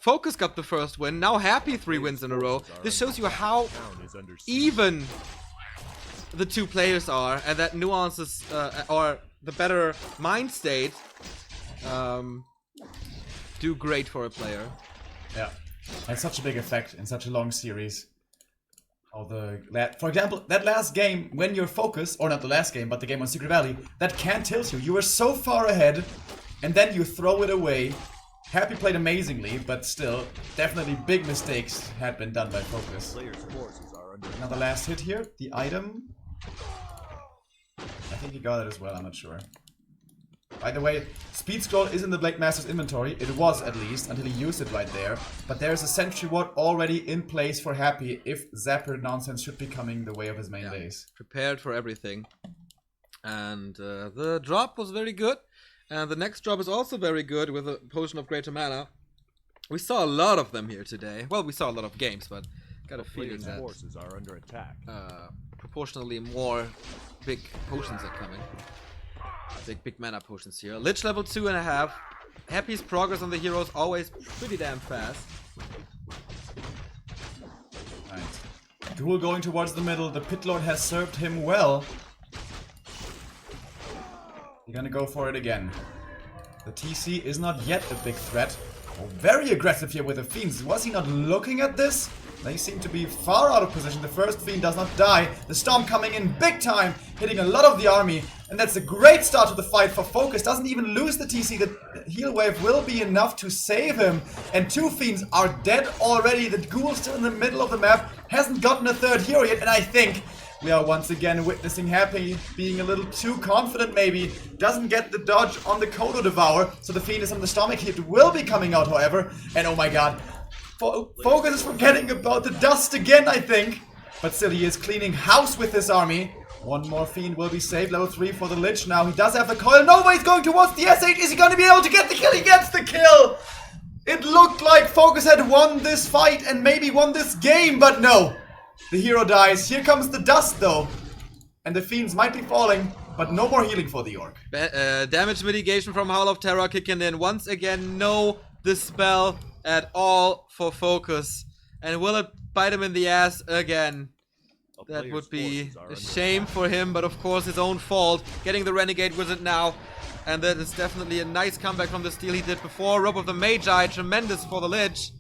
FoCuS got the first win, now Happy 3 wins in a row. This shows you how Town is under siege. even the two players are, and that nuances or the better mind state do great for a player. Yeah, it's such a big effect in such a long series. How for example, that last game, when you're FoCuS, or not the last game, but the game on Secret Valley, that can tilt you. You were so far ahead, and then you throw it away. Happy played amazingly, but still, definitely big mistakes had been done by FoCuS. Player's forces are under Another last hit here, the item. I think he got it as well, I'm not sure. By the way, speed scroll is in the Blade Master's inventory. It was at least, until he used it right there. But there's a sentry ward already in place for Happy if Zapper nonsense should be coming the way of his main base. Prepared for everything. And the drop was very good. And the next drop is also very good with a Potion of Greater Mana. We saw a lot of them here today. Well, we saw a lot of games, but got a feeling Player's that forces are under attack. proportionally more big potions are coming. Big mana potions here. Lich level 2.5. Happy's progress on the heroes always pretty damn fast. Right. Ghoul going towards the middle. The Pit Lord has served him well. You're gonna go for it again. The TC is not yet a big threat. Oh, very aggressive here with the Fiends. Was he not looking at this? They seem to be far out of position. The first Fiend does not die. The Storm coming in big time, hitting a lot of the army. And that's a great start to the fight for FoCuS. Doesn't even lose the TC. The heal wave will be enough to save him. And 2 Fiends are dead already. The Ghoul still in the middle of the map. Hasn't gotten a 3rd hero yet. And I think we are once again witnessing Happy being a little too confident maybe. Doesn't get the dodge on the Kodo Devour. So the Fiend is on the stomach hit. Will be coming out however. And oh my god. FoCuS is forgetting about the dust again, I think. But still, he is cleaning house with his army. One more Fiend will be saved. Level 3 for the Lich now. He does have the coil. No way, he's going towards the SH. Is he going to be able to get the kill? He gets the kill. It looked like FoCuS had won this fight and maybe won this game, but no. The hero dies. Here comes the dust, though. And the Fiends might be falling, but no more healing for the Orc. Damage mitigation from Howl of Terror kicking in. Once again, no dispel at all for FoCuS. And will it bite him in the ass again? That would be a shame for him, but of course his own fault. Getting the Renegade Wizard now. And that is definitely a nice comeback from the steal he did before. Robe of the Magi, tremendous for the Lich.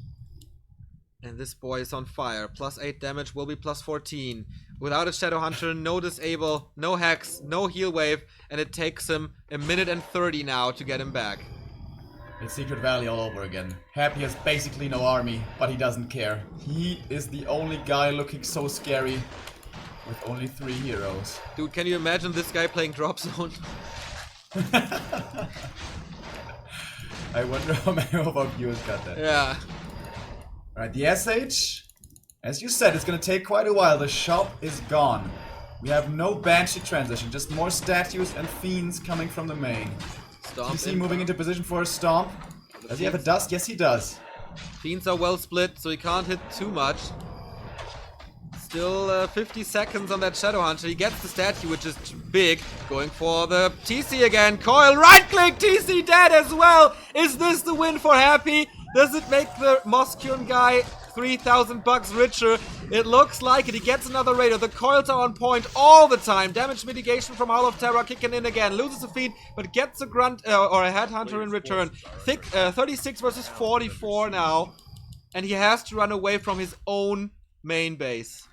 And this boy is on fire. Plus 8 damage will be plus 14. Without a Shadow Hunter, no disable, no hex, no heal wave. And it takes him a minute and 30 now to get him back. It's Secret Valley all over again. Happy has basically no army, but he doesn't care. He is the only guy looking so scary with only 3 heroes. Dude, can you imagine this guy playing Drop Zone? I wonder how many of our viewers got that. Yeah. Alright, the SH, as you said, it's gonna take quite a while. The shop is gone. We have no Banshee transition, just more statues and Fiends coming from the main. Stomp TC in. moving into position for a stomp. Does he have a dust? Yes, he does. Fiends are well split, so he can't hit too much. Still 50 seconds on that Shadow Hunter. He gets the statue, which is big. Going for the TC again. Coil, right click, TC dead as well. Is this the win for Happy? Does it make the Moskian guy 3,000 bucks richer? It looks like it. He gets another radar. The coils are on point all the time. Damage mitigation from Hall of Terror kicking in again. Loses a feed, but gets a grunt or a headhunter in return. 36 versus 44 now. And he has to run away from his own main base.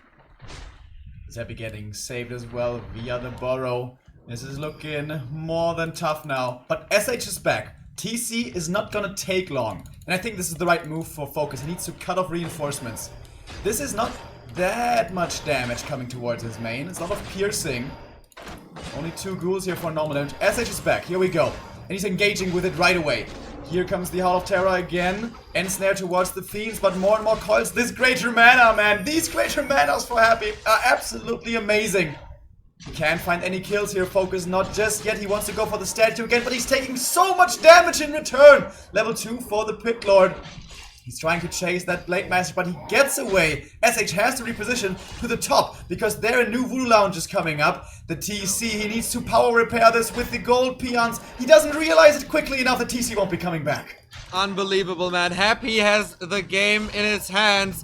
Zeppy getting saved as well via the burrow. This is looking more than tough now. But SH is back. TC is not gonna take long. And I think this is the right move for FoCuS. He needs to cut off reinforcements. This is not that much damage coming towards his main. It's a lot of piercing. Only 2 ghouls here for normal damage. SH is back. Here we go. And he's engaging with it right away. Here comes the Hall of Terror again. Ensnare towards the Fiends, but more and more coils. This greater mana, man. These greater manas for Happy are absolutely amazing. He can't find any kills here, FoCuS not just yet. He wants to go for the statue again, but he's taking so much damage in return. Level 2 for the Pit Lord. He's trying to chase that Blade Master, but he gets away. SH has to reposition to the top, because there a new Voodoo Lounge is coming up. The TC, he needs to power repair this with the gold peons. He doesn't realize it quickly enough. The TC won't be coming back. Unbelievable, man. Happy has the game in his hands.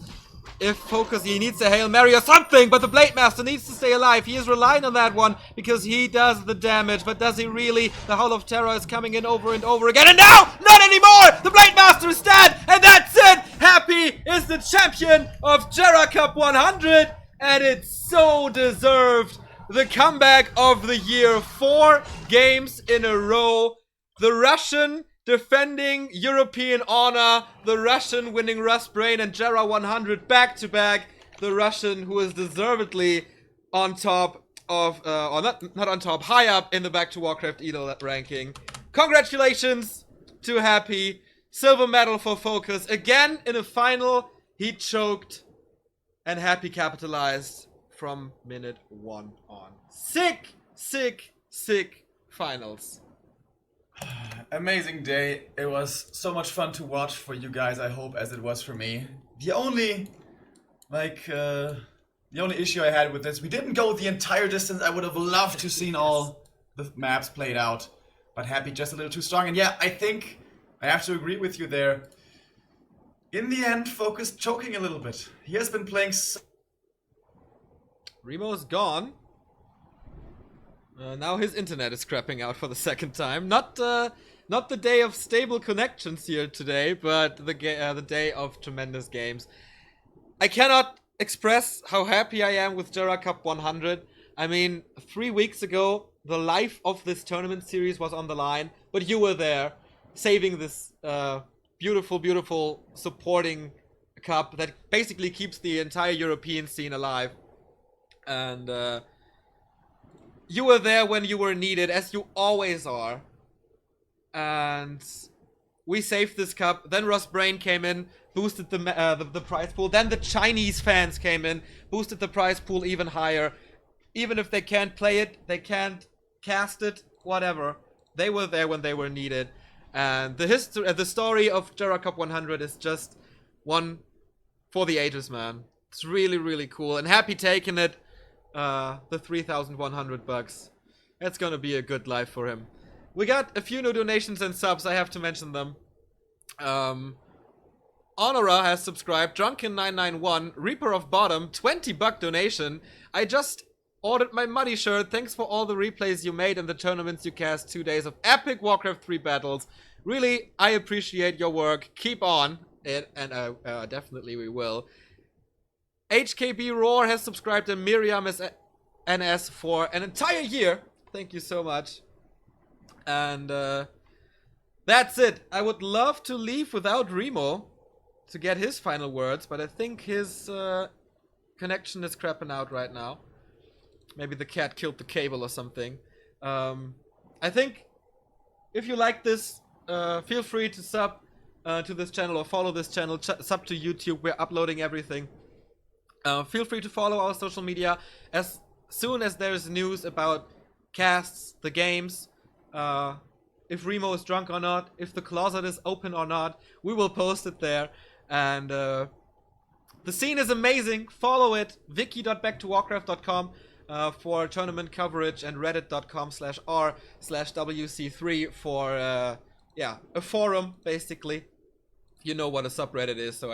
If FoCuS, he needs a Hail Mary or something, but the Blade Master needs to stay alive. He is relying on that one because he does the damage, but does he really? The Hall of Terror is coming in over and over again, and now, not anymore! The Blade Master is dead, and that's it! Happy is the champion of Gera Cup 100, and it's so deserved. The comeback of the year, 4 games in a row. The Russian defending European honor, the Russian winning Rustbrain and Gera 100 back-to-back, the Russian who is deservedly on top of, or not on top, high up in the Back to Warcraft ELO ranking. Congratulations to Happy, silver medal for FoCuS. Again, in a final, he choked, and Happy capitalized from minute 1 on. Sick, sick, sick finals. Amazing day. It was so much fun to watch for you guys, I hope, as it was for me. The only issue I had with this, we didn't go the entire distance. I would have loved to seen all the maps played out, but Happy just a little too strong. And yeah, I think I have to agree with you there. In the end, FoCuS choking a little bit. He has been playing so... Remo's gone. Now his internet is crapping out for the second time. Not the day of stable connections here today, but the day of tremendous games. I cannot express how happy I am with Gera Cup 100. I mean, 3 weeks ago, the life of this tournament series was on the line, but you were there, saving this beautiful, beautiful supporting cup that basically keeps the entire European scene alive. And you were there when you were needed, as you always are. And we saved this cup. Then Rustbrain came in, boosted the prize pool. Then the Chinese fans came in, boosted the prize pool even higher. Even if they can't play it, they can't cast it, whatever. They were there when they were needed. And the story of Gera Cup 100 is just one for the ages, man. It's really, really cool. And Happy taking it. The 3,100 bucks. That's gonna be a good life for him. We got a few new donations and subs, I have to mention them. Honora has subscribed, Drunken991, Reaper of Bottom, 20 buck donation. I just ordered my muddy shirt, thanks for all the replays you made and the tournaments you cast. 2 days of epic Warcraft 3 battles. Really, I appreciate your work, keep on it, and definitely we will. HKB Roar has subscribed and Miriam is NS for an entire year. Thank you so much. And that's it. I would love to leave without Remo to get his final words, but I think his connection is crapping out right now. Maybe the cat killed the cable or something. I think if you like this, feel free to sub to this channel or follow this channel. Sub to YouTube. We're uploading everything. Feel free to follow our social media as soon as there's news about casts, the games, if Remo is drunk or not, if the closet is open or not, we will post it there. And the scene is amazing. Follow it. wiki.backtowarcraft.com for tournament coverage and reddit.com/r/WC3 for a forum, basically. You know what a subreddit is, so I don't